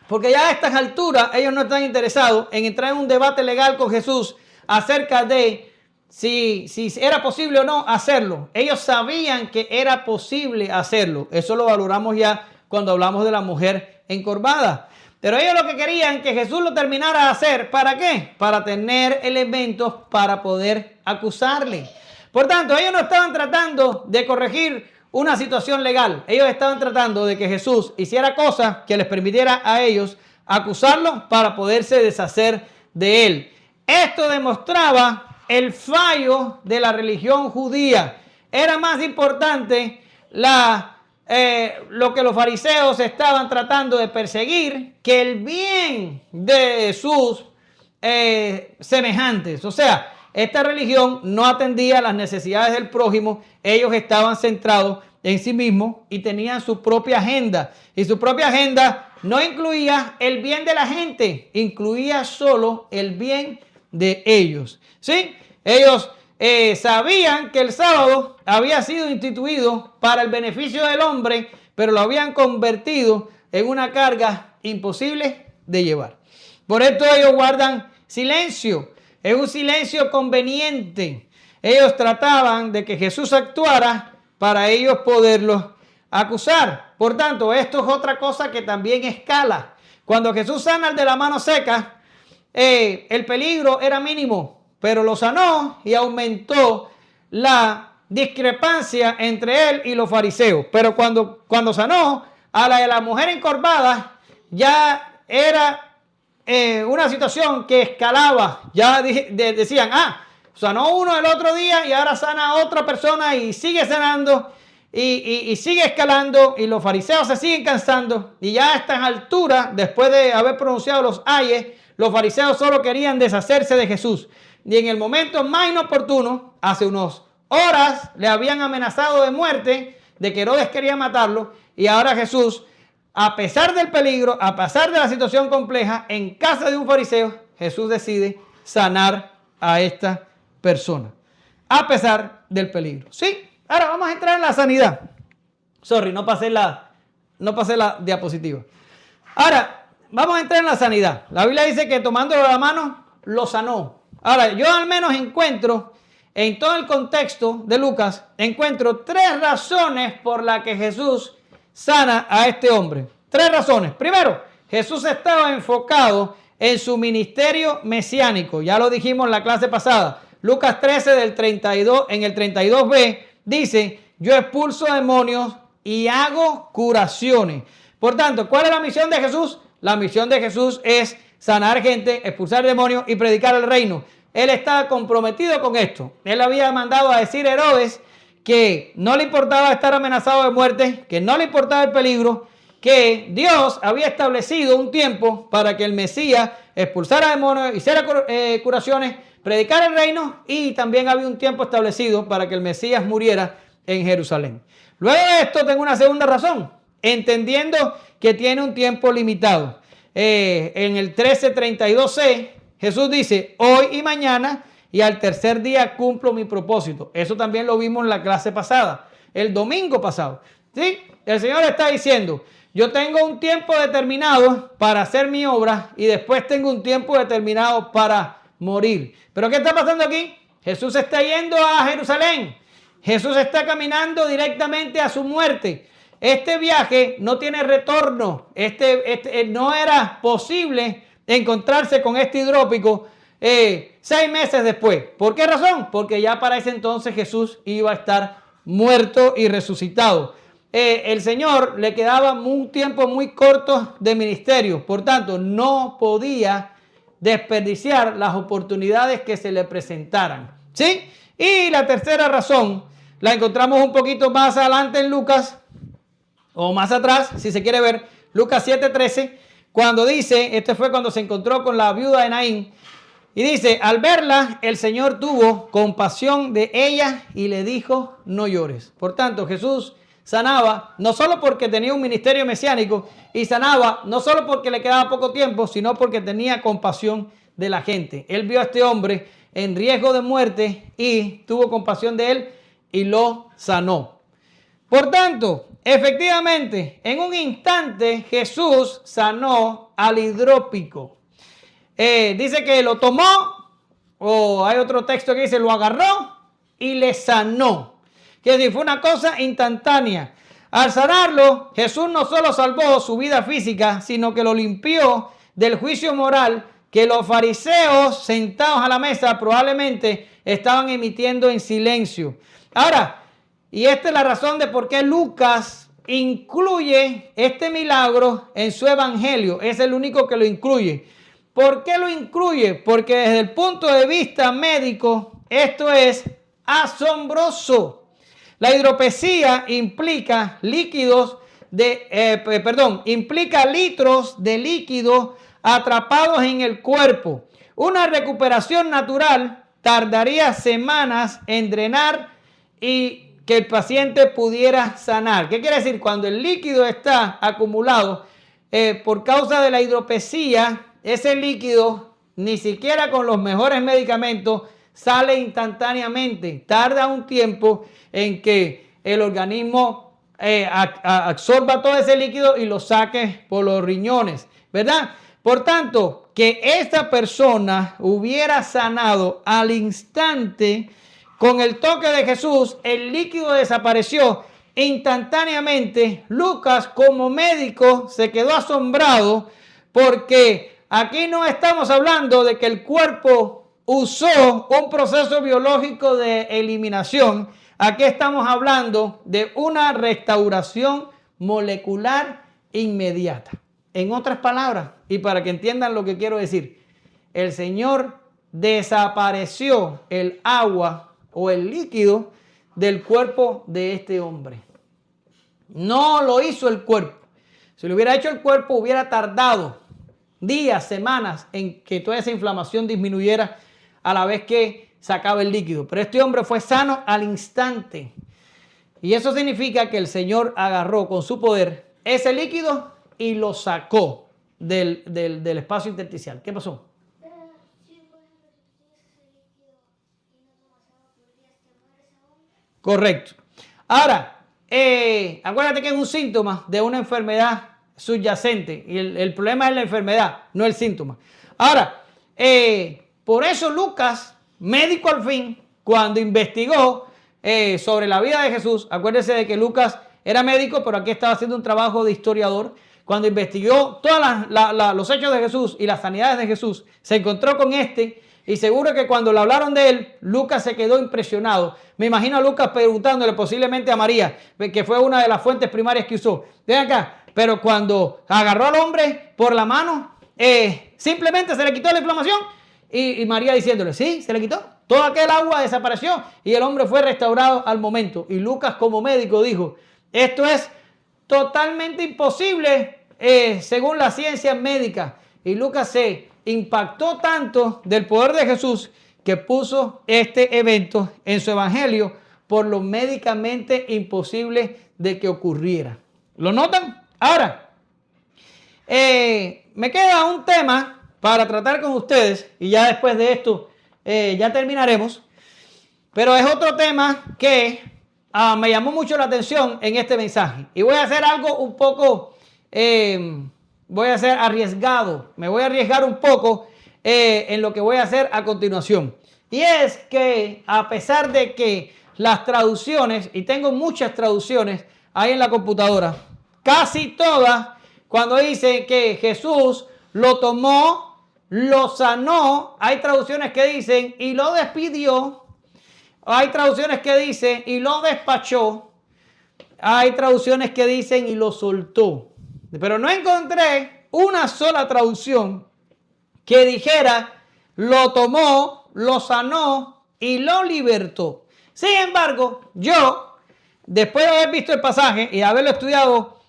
S1: Porque ya a estas alturas ellos no están interesados en entrar en un debate legal con Jesús acerca de si era posible o no hacerlo. Ellos sabían que era posible hacerlo. Eso lo valoramos ya cuando hablamos de la mujer encorvada. Pero ellos lo que querían que Jesús lo terminara de hacer, ¿para qué? Para tener elementos para poder acusarle. Por tanto, ellos no estaban tratando de corregir una situación legal. Ellos estaban tratando de que Jesús hiciera cosas que les permitiera a ellos acusarlo para poderse deshacer de él. Esto demostraba el fallo de la religión judía. Era más importante lo que los fariseos estaban tratando de perseguir que el bien de sus semejantes. O sea, esta religión no atendía las necesidades del prójimo. Ellos estaban centrados en sí mismos y tenían su propia agenda. Y su propia agenda no incluía el bien de la gente, incluía solo el bien de ellos. ¿Sí? Ellos sabían que el sábado había sido instituido para el beneficio del hombre, pero lo habían convertido en una carga imposible de llevar. Por esto ellos guardan silencio. Es un silencio conveniente. Ellos trataban de que Jesús actuara para ellos poderlos acusar. Por tanto, esto es otra cosa que también escala. Cuando Jesús sana al de la mano seca, el peligro era mínimo, pero lo sanó y aumentó la discrepancia entre él y los fariseos. Pero cuando sanó a la de la mujer encorvada, ya era una situación que escalaba. Ya decían, sanó uno el otro día y ahora sana a otra persona y sigue sanando y sigue escalando y los fariseos se siguen cansando y ya a estas alturas, después de haber pronunciado los ayes, los fariseos solo querían deshacerse de Jesús. Y en el momento más inoportuno, hace unas horas le habían amenazado de muerte, de que Herodes quería matarlo, y ahora Jesús, a pesar del peligro, a pesar de la situación compleja, en casa de un fariseo, Jesús decide sanar a esta persona. a pesar del peligro. ¿Sí? Ahora vamos a entrar en la sanidad. Sorry, no pasé la diapositiva. Ahora, vamos a entrar en la sanidad. La Biblia dice que tomándolo de la mano, lo sanó. Ahora, yo al menos encuentro, en todo el contexto de Lucas, encuentro 3 razones por las que Jesús sana a este hombre. 3 razones. Primero, Jesús estaba enfocado en su ministerio mesiánico. Ya lo dijimos en la clase pasada. Lucas 13 del 32, en el 32b, dice, yo expulso demonios y hago curaciones. Por tanto, ¿cuál es la misión de Jesús? La misión de Jesús es sanar gente, expulsar demonios y predicar el reino. Él estaba comprometido con esto. Él había mandado a decir a Herodes que no le importaba estar amenazado de muerte, que no le importaba el peligro, que Dios había establecido un tiempo para que el Mesías expulsara demonios, hiciera curaciones, predicar el reino, y también había un tiempo establecido para que el Mesías muriera en Jerusalén. Luego de esto tengo una segunda razón, entendiendo que tiene un tiempo limitado. En el 13:32c, Jesús dice, hoy y mañana y al tercer día cumplo mi propósito. Eso también lo vimos en la clase pasada, el domingo pasado. ¿Sí? El Señor está diciendo, yo tengo un tiempo determinado para hacer mi obra y después tengo un tiempo determinado para morir. ¿Pero qué está pasando aquí? Jesús está yendo a Jerusalén. Jesús está caminando directamente a su muerte. Este viaje no tiene retorno. No era posible encontrarse con este hidrópico 6 meses después. ¿Por qué razón? Porque ya para ese entonces Jesús iba a estar muerto y resucitado. El Señor le quedaba un tiempo muy corto de ministerio. Por tanto, no podía desperdiciar las oportunidades que se le presentaran. ¿Sí? Y la tercera razón la encontramos un poquito más adelante en Lucas, o más atrás, si se quiere ver, Lucas 7:13, cuando dice, este fue cuando se encontró con la viuda de Naín, y dice, al verla, el Señor tuvo compasión de ella y le dijo, no llores. Por tanto, Jesús sanaba, no solo porque tenía un ministerio mesiánico, y sanaba, no solo porque le quedaba poco tiempo, sino porque tenía compasión de la gente. Él vio a este hombre en riesgo de muerte y tuvo compasión de él y lo sanó. Por tanto, efectivamente, en un instante Jesús sanó al hidrópico. Dice que lo tomó, o hay otro texto que dice lo agarró y le sanó. Que decir, fue una cosa instantánea. Al sanarlo, Jesús no solo salvó su vida física, sino que lo limpió del juicio moral que los fariseos sentados a la mesa probablemente estaban emitiendo en silencio. Ahora, y esta es la razón de por qué Lucas incluye este milagro en su evangelio. Es el único que lo incluye. ¿Por qué lo incluye? Porque desde el punto de vista médico, esto es asombroso. La hidropesía implica implica litros de líquido atrapados en el cuerpo. Una recuperación natural tardaría semanas en drenar y que el paciente pudiera sanar. ¿Qué quiere decir? Cuando el líquido está acumulado por causa de la hidropesía, ese líquido ni siquiera con los mejores medicamentos sale instantáneamente. Tarda un tiempo en que el organismo absorba todo ese líquido y lo saque por los riñones, ¿verdad? Por tanto, que esta persona hubiera sanado al instante con el toque de Jesús, el líquido desapareció instantáneamente. Lucas, como médico, se quedó asombrado porque aquí no estamos hablando de que el cuerpo usó un proceso biológico de eliminación. Aquí estamos hablando de una restauración molecular inmediata. En otras palabras, y para que entiendan lo que quiero decir, el Señor desapareció el agua o el líquido del cuerpo de este hombre. No lo hizo el cuerpo. Si lo hubiera hecho el cuerpo, hubiera tardado días, semanas en que toda esa inflamación disminuyera a la vez que sacaba el líquido. Pero este hombre fue sano al instante. Y eso significa que el Señor agarró con su poder ese líquido y lo sacó del espacio intersticial. ¿Qué pasó? Correcto. Ahora, acuérdate que es un síntoma de una enfermedad subyacente y el problema es la enfermedad, no el síntoma. Ahora, por eso Lucas, médico al fin, cuando investigó sobre la vida de Jesús, acuérdese de que Lucas era médico, pero aquí estaba haciendo un trabajo de historiador. Cuando investigó todos los hechos de Jesús y las sanidades de Jesús, se encontró con este y seguro que cuando le hablaron de él, Lucas se quedó impresionado. Me imagino a Lucas preguntándole posiblemente a María, que fue una de las fuentes primarias que usó. Ven acá, pero cuando agarró al hombre por la mano, simplemente se le quitó la inflamación y María diciéndole, sí, se le quitó. Todo aquel agua desapareció y el hombre fue restaurado al momento. Y Lucas como médico dijo, esto es totalmente imposible según la ciencia médica. Y Lucas se impactó tanto del poder de Jesús que puso este evento en su evangelio por lo médicamente imposible de que ocurriera. ¿Lo notan? Ahora, me queda un tema para tratar con ustedes y ya después de esto ya terminaremos. Pero es otro tema que me llamó mucho la atención en este mensaje. Y voy a hacer algo un poco, voy a ser arriesgado. Me voy a arriesgar un poco en lo que voy a hacer a continuación. Y es que a pesar de que las traducciones, y tengo muchas traducciones ahí en la computadora, casi todas, cuando dice que Jesús lo tomó, lo sanó, hay traducciones que dicen y lo despidió. Hay traducciones que dicen y lo despachó. Hay traducciones que dicen y lo soltó. Pero no encontré una sola traducción que dijera lo tomó, lo sanó y lo libertó. Sin embargo, yo, después de haber visto el pasaje y haberlo estudiado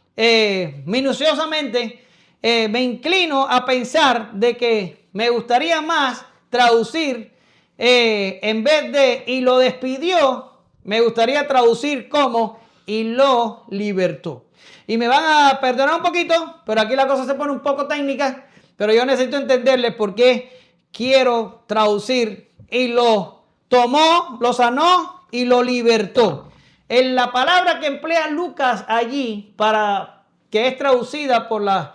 S1: minuciosamente, me inclino a pensar de que me gustaría más traducir en vez de y lo despidió, me gustaría traducir como y lo libertó. Y me van a perdonar un poquito, pero aquí la cosa se pone un poco técnica, pero yo necesito entenderles por qué quiero traducir y lo tomó, lo sanó y lo libertó. En la palabra que emplea Lucas allí, para que es traducida por las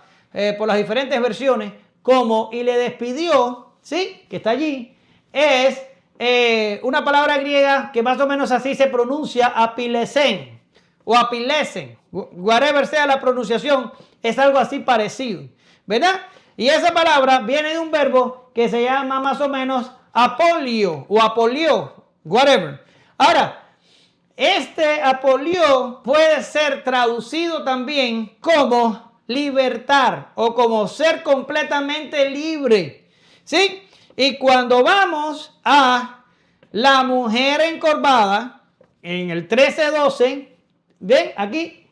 S1: diferentes versiones, como y le despidió, ¿sí? Que está allí, es una palabra griega que más o menos así se pronuncia, apilesen o apilesen, whatever sea la pronunciación, es algo así parecido, ¿verdad? Y esa palabra viene de un verbo que se llama más o menos apolio o apolio, whatever. Ahora, este apolio puede ser traducido también como libertar o como ser completamente libre, ¿sí? Y cuando vamos a la mujer encorvada, en el 13:12, ¿ven? Aquí,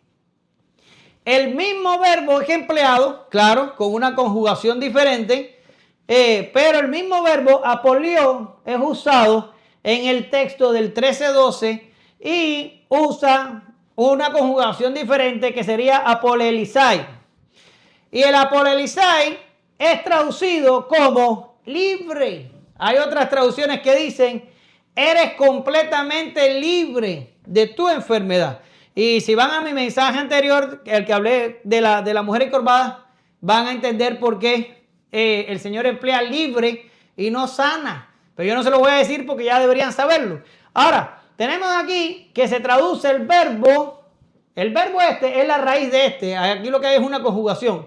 S1: el mismo verbo es empleado, claro, con una conjugación diferente, pero el mismo verbo apolio es usado en el texto del 13:12 y usa una conjugación diferente que sería apolelizai. Y el apolelizai es traducido como libre. Hay otras traducciones que dicen, eres completamente libre de tu enfermedad. Y si van a mi mensaje anterior, el que hablé de la mujer encorvada, van a entender por qué el Señor emplea libre y no sana. Pero yo no se lo voy a decir porque ya deberían saberlo. Ahora, tenemos aquí que se traduce el verbo este es la raíz de este. Aquí lo que hay es una conjugación.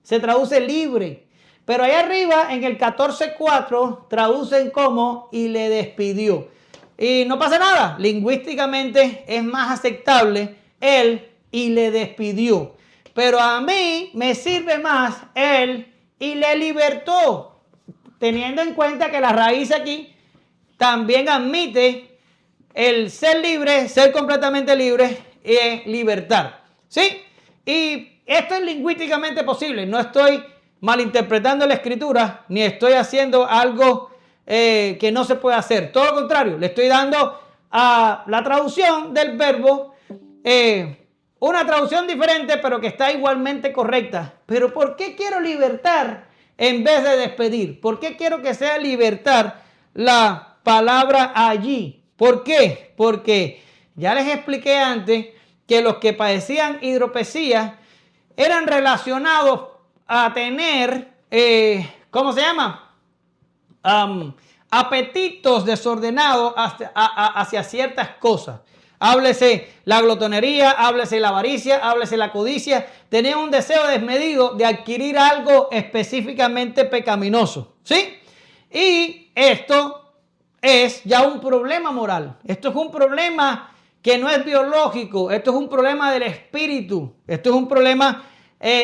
S1: Se traduce libre. Pero ahí arriba en el 14:4 traducen como y le despidió. Y no pasa nada. Lingüísticamente es más aceptable el y le despidió. Pero a mí me sirve más el y le libertó. Teniendo en cuenta que la raíz aquí también admite el ser libre, ser completamente libre y libertar. ¿Sí? Y esto es lingüísticamente posible. No estoy malinterpretando la escritura, ni estoy haciendo algo que no se puede hacer. Todo lo contrario, le estoy dando a la traducción del verbo una traducción diferente, pero que está igualmente correcta. Pero ¿por qué quiero libertar en vez de despedir? ¿Por qué quiero que sea libertar la palabra allí? ¿Por qué? Porque Ya les expliqué antes que los que padecían hidropesía eran relacionados a tener, ¿cómo se llama? Apetitos desordenados hacia ciertas cosas. Háblese la glotonería, háblese la avaricia, háblese la codicia. Tenía un deseo desmedido de adquirir algo específicamente pecaminoso, ¿sí? Y esto es ya un problema moral. Esto es un problema que no es biológico. Esto es un problema del espíritu. Esto es un problema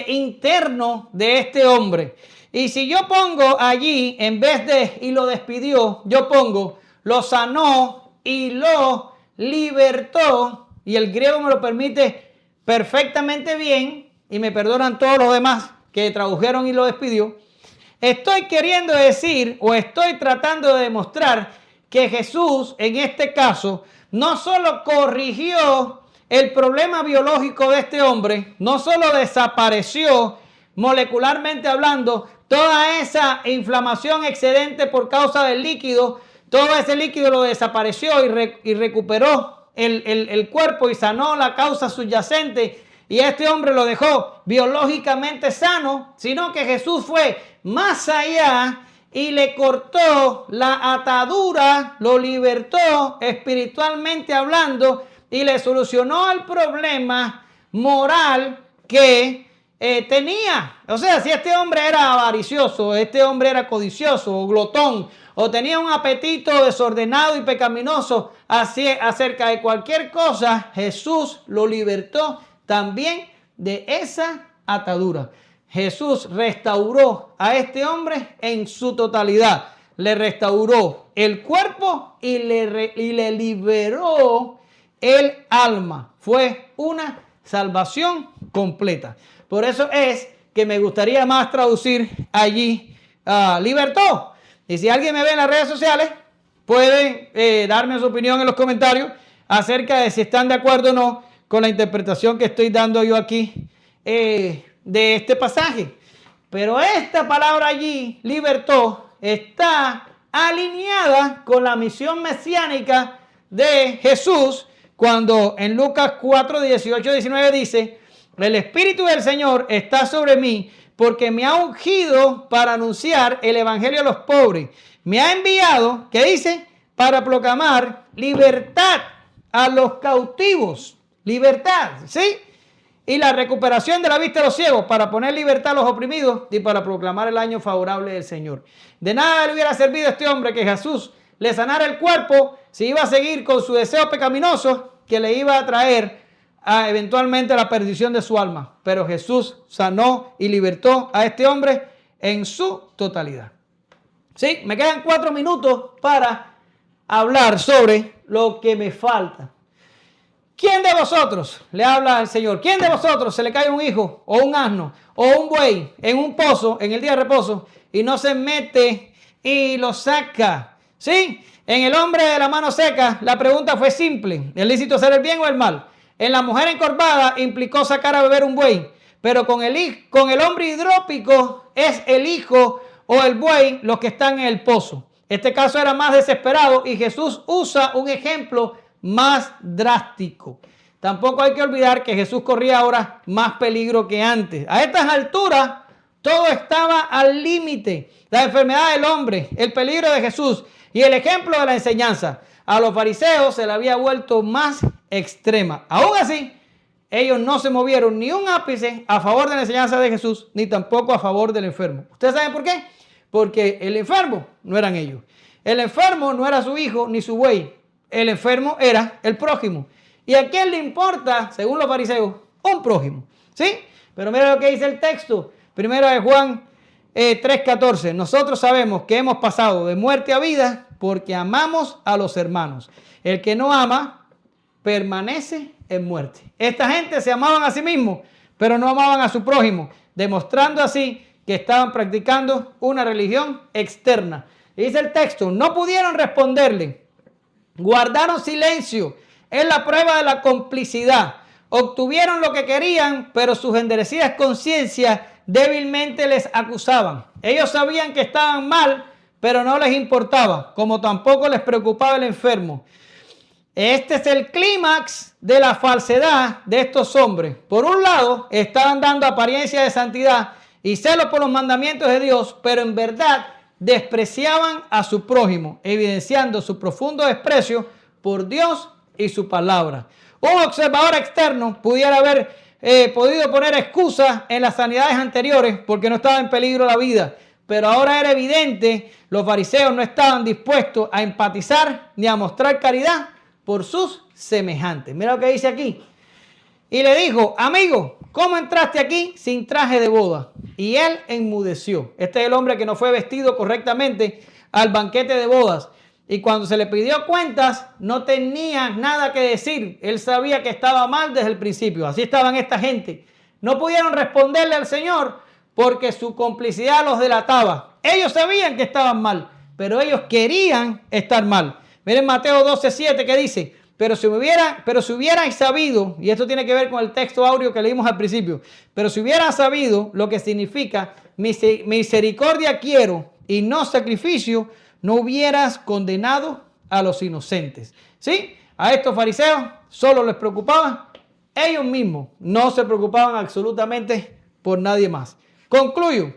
S1: interno de este hombre. Y si yo pongo allí, en vez de y lo despidió, yo pongo lo sanó y lo libertó, y el griego me lo permite perfectamente bien, y me perdonan todos los demás que tradujeron y lo despidió. Estoy queriendo decir, o estoy tratando de demostrar, que Jesús en este caso no solo corrigió el problema biológico de este hombre, no solo desapareció molecularmente hablando toda esa inflamación excedente por causa del líquido, todo ese líquido lo desapareció y recuperó el cuerpo y sanó la causa subyacente, y este hombre lo dejó biológicamente sano, sino que Jesús fue más allá y le cortó la atadura, lo libertó espiritualmente hablando y le solucionó el problema moral que tenía. O sea, si este hombre era avaricioso, este hombre era codicioso o glotón, o tenía un apetito desordenado y pecaminoso acerca de cualquier cosa, Jesús lo libertó también de esa atadura. Jesús restauró a este hombre en su totalidad. Le restauró el cuerpo y le liberó el alma. Fue una salvación completa. Por eso es que me gustaría más traducir allí libertó. Y si alguien me ve en las redes sociales, pueden darme su opinión en los comentarios acerca de si están de acuerdo o no con la interpretación que estoy dando yo aquí de este pasaje. Pero esta palabra allí, libertó, está alineada con la misión mesiánica de Jesús, cuando en Lucas 4, 18, 19 dice: el Espíritu del Señor está sobre mí, porque me ha ungido para anunciar el evangelio a los pobres. Me ha enviado, ¿qué dice? Para proclamar libertad a los cautivos. Libertad, ¿sí? Y la recuperación de la vista de los ciegos, para poner libertad a los oprimidos y para proclamar el año favorable del Señor. De nada le hubiera servido a este hombre que Jesús le sanara el cuerpo si iba a seguir con su deseo pecaminoso que le iba a traer eventualmente la perdición de su alma. Pero Jesús sanó y libertó a este hombre en su totalidad. Sí, me quedan 4 minutos para hablar sobre lo que me falta. ¿Quién de vosotros, le habla al Señor, quién de vosotros se le cae un hijo o un asno o un buey en un pozo en el día de reposo y no se mete y lo saca? ¿Sí? En el hombre de la mano seca la pregunta fue simple: ¿es lícito hacer el bien o el mal? En la mujer encorvada implicó sacar a beber un buey, pero con el hombre hidrópico es el hijo o el buey los que están en el pozo. Este caso era más desesperado y Jesús usa un ejemplo más drástico. Tampoco hay que olvidar que Jesús corría ahora más peligro que antes. A estas alturas todo estaba al límite. La enfermedad del hombre, el peligro de Jesús y el ejemplo de la enseñanza. A los fariseos se le había vuelto más extrema. Aún así, ellos no se movieron ni un ápice a favor de la enseñanza de Jesús, ni tampoco a favor del enfermo. ¿Ustedes saben por qué? Porque el enfermo no eran ellos. El enfermo no era su hijo ni su buey. El enfermo era el prójimo. ¿Y a quién le importa, según los fariseos, un prójimo? ¿Sí? Pero mira lo que dice el texto. Primero de Juan 3:14. Nosotros sabemos que hemos pasado de muerte a vida porque amamos a los hermanos. El que no ama permanece en muerte. Esta gente se amaban a sí mismos, pero no amaban a su prójimo, demostrando así que estaban practicando una religión externa. Y dice el texto: no pudieron responderle, guardaron silencio. Es la prueba de la complicidad. Obtuvieron lo que querían, pero sus endurecidas conciencias débilmente les acusaban. Ellos sabían que estaban mal, pero no les importaba, como tampoco les preocupaba el enfermo. Este es el clímax de la falsedad de estos hombres. Por un lado, estaban dando apariencia de santidad y celo por los mandamientos de Dios, pero en verdad despreciaban a su prójimo, evidenciando su profundo desprecio por Dios y su palabra. Un observador externo pudiera haber podido poner excusas en las sanidades anteriores porque no estaba en peligro la vida, pero ahora era evidente, los fariseos no estaban dispuestos a empatizar ni a mostrar caridad por sus semejantes. Mira lo que dice aquí. Y le dijo, amigo, ¿cómo entraste aquí sin traje de boda? Y él enmudeció. Este es el hombre que no fue vestido correctamente al banquete de bodas. Y cuando se le pidió cuentas, no tenía nada que decir. Él sabía que estaba mal desde el principio. Así estaban esta gente. No pudieron responderle al Señor porque su complicidad los delataba. Ellos sabían que estaban mal, pero ellos querían estar mal. Miren Mateo 12:7 que dice, pero si hubieran sabido, y esto tiene que ver con el texto áureo que leímos al principio, pero si hubieran sabido lo que significa misericordia quiero y no sacrificio, no hubieras condenado a los inocentes. ¿Sí? A estos fariseos solo les preocupaba ellos mismos, no se preocupaban absolutamente por nadie más. Concluyo,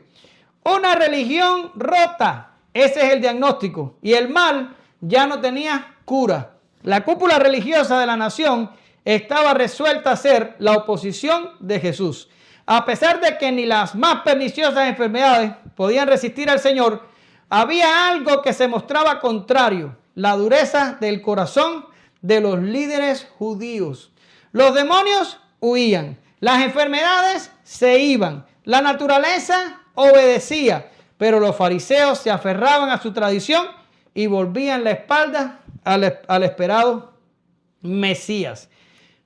S1: una religión rota, ese es el diagnóstico, y el mal ya no tenía cura. La cúpula religiosa de la nación estaba resuelta a ser la oposición de Jesús. A pesar de que ni las más perniciosas enfermedades podían resistir al Señor, había algo que se mostraba contrario, la dureza del corazón de los líderes judíos. Los demonios huían, las enfermedades se iban, la naturaleza obedecía, pero los fariseos se aferraban a su tradición y volvían la espalda al esperado Mesías.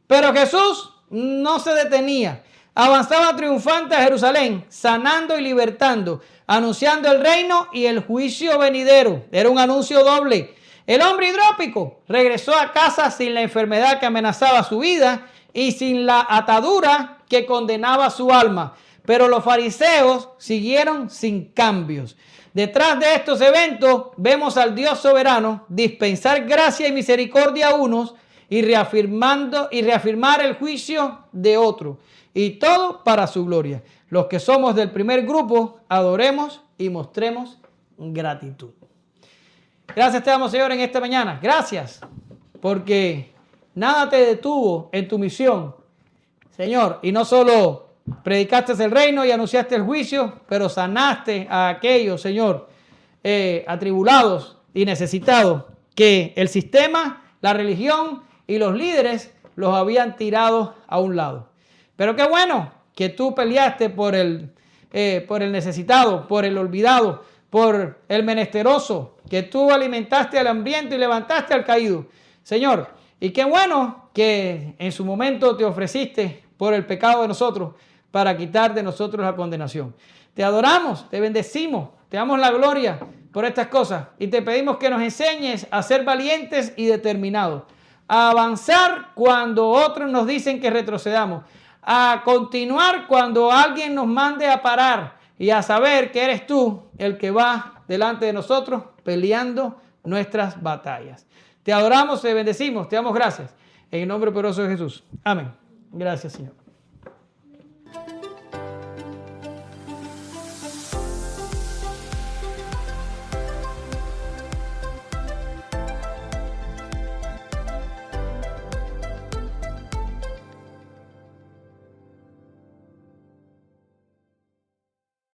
S1: Pero Jesús no se detenía. Avanzaba triunfante a Jerusalén, sanando y libertando, anunciando el reino y el juicio venidero. Era un anuncio doble. El hombre hidrópico regresó a casa sin la enfermedad que amenazaba su vida y sin la atadura que condenaba su alma. Pero los fariseos siguieron sin cambios. Detrás de estos eventos vemos al Dios soberano dispensar gracia y misericordia a unos y reafirmar el juicio de otros. Y todo para su gloria. Los que somos del primer grupo, adoremos y mostremos gratitud. Gracias te damos, Señor, en esta mañana. Gracias, porque nada te detuvo en tu misión, Señor. Y no solo predicaste el reino y anunciaste el juicio, pero sanaste a aquellos, Señor, atribulados y necesitados, que el sistema, la religión y los líderes los habían tirado a un lado. Pero qué bueno que tú peleaste por el necesitado, por el olvidado, por el menesteroso, que tú alimentaste al hambriento y levantaste al caído, Señor. Y qué bueno que en su momento te ofreciste por el pecado de nosotros para quitar de nosotros la condenación. Te adoramos, te bendecimos, te damos la gloria por estas cosas y te pedimos que nos enseñes a ser valientes y determinados, a avanzar cuando otros nos dicen que retrocedamos, a continuar cuando alguien nos mande a parar y a saber que eres tú el que va delante de nosotros peleando nuestras batallas. Te adoramos, te bendecimos, te damos gracias. En el nombre poderoso de Jesús. Amén. Gracias, Señor.